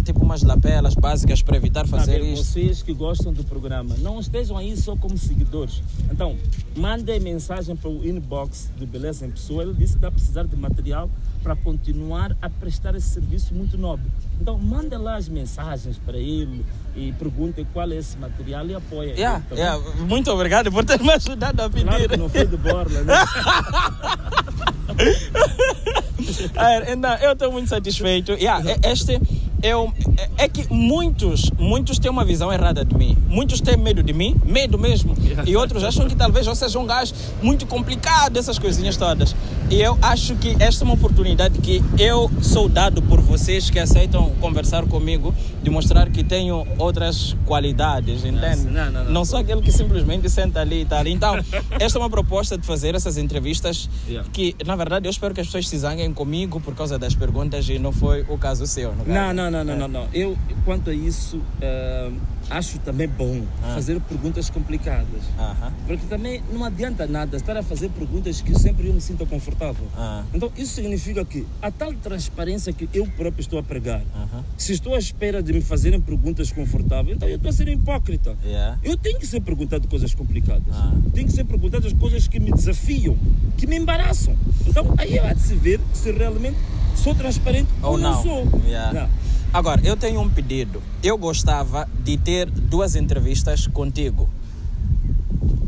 Tipo umas lapelas básicas para evitar fazer isso. Vocês que gostam do programa, não estejam aí só como seguidores. Então, mandem mensagem para o inbox de Beleza em Pessoa. Ele disse que está a precisar de material para continuar a prestar esse serviço muito nobre. Então, mandem lá as mensagens para ele e perguntem qual é esse material e apoiem. Muito obrigado por ter me ajudado a pedir. Claro que não foi de borla, né? Então, eu estou muito satisfeito. é que muitos têm uma visão errada de mim. Muitos têm medo de mim, medo mesmo. E outros acham que talvez eu seja um gajo muito complicado, essas coisinhas todas. E eu acho que esta é uma oportunidade que eu sou dado por vocês que aceitam conversar comigo, de mostrar que tenho outras qualidades, entende? Não sou aquele que simplesmente senta ali e tal. Então, esta é uma proposta de fazer essas entrevistas que, na verdade, eu espero que as pessoas se zanguem comigo por causa das perguntas e não foi o caso seu. Não. Eu, quanto a isso, acho também bom fazer perguntas complicadas. Porque também não adianta nada estar a fazer perguntas que sempre eu me sinto confortável. Então, isso significa que a tal transparência que eu próprio estou a pregar, se estou à espera de me fazerem perguntas confortáveis, então eu estou a ser hipócrita. Eu tenho que ser perguntado coisas complicadas. Tenho que ser perguntado coisas que me desafiam, que me embaraçam. Então, aí há de se ver se realmente sou transparente ou não sou. Não. Agora, eu tenho um pedido. Eu gostava de ter 2 entrevistas contigo.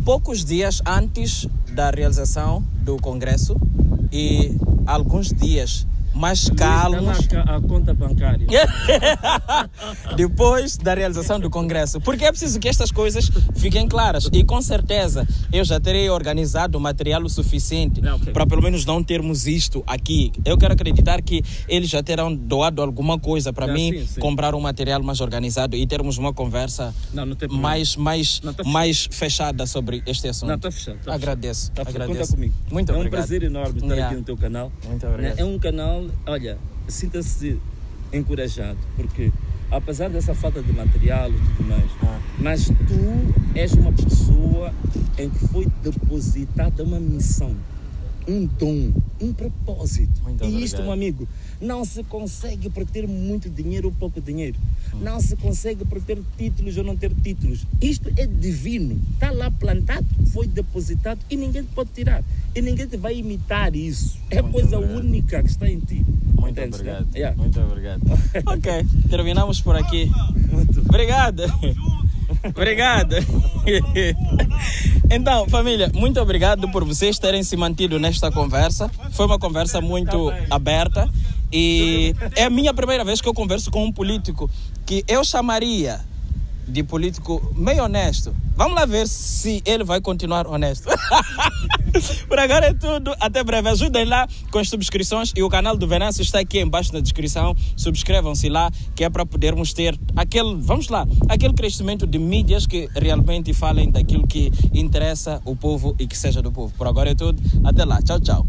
Poucos dias antes da realização do Congresso e alguns dias mais calmos. A conta bancária. Depois da realização do Congresso. Porque é preciso que estas coisas fiquem claras. E com certeza eu já terei organizado material o suficiente para pelo menos não termos isto aqui. Eu quero acreditar que eles já terão doado alguma coisa para mim, comprar um material mais organizado e termos uma conversa mais fechada sobre este assunto. Não, está fechado. Agradeço. Conta comigo. Muito obrigado. É um prazer enorme estar aqui no teu canal. Muito obrigado. É um canal, olha, sinta-se encorajado, porque apesar dessa falta de material e tudo mais, mas tu és uma pessoa em que foi depositada uma missão, um dom, um propósito. E isto, meu amigo, não se consegue por ter muito dinheiro ou pouco dinheiro. Não se consegue por ter títulos ou não ter títulos. Isto é divino. Está lá plantado, foi depositado e ninguém te pode tirar. E ninguém te vai imitar isso. É coisa única que está em ti. Muito obrigado. Né? Muito obrigado. Ok, terminamos por aqui. Obrigado. Obrigado. Então, família, muito obrigado por vocês terem se mantido nesta conversa. Foi uma conversa muito aberta e é a minha primeira vez que eu converso com um político que eu chamaria de político meio honesto. Vamos lá ver se ele vai continuar honesto. Por agora é tudo. Até breve. Ajudem lá com as subscrições e o canal do Venâncio está aqui embaixo na descrição. Subscrevam-se lá, que é para podermos ter aquele crescimento de mídias que realmente falem daquilo que interessa o povo e que seja do povo. Por agora é tudo. Até lá. Tchau, tchau.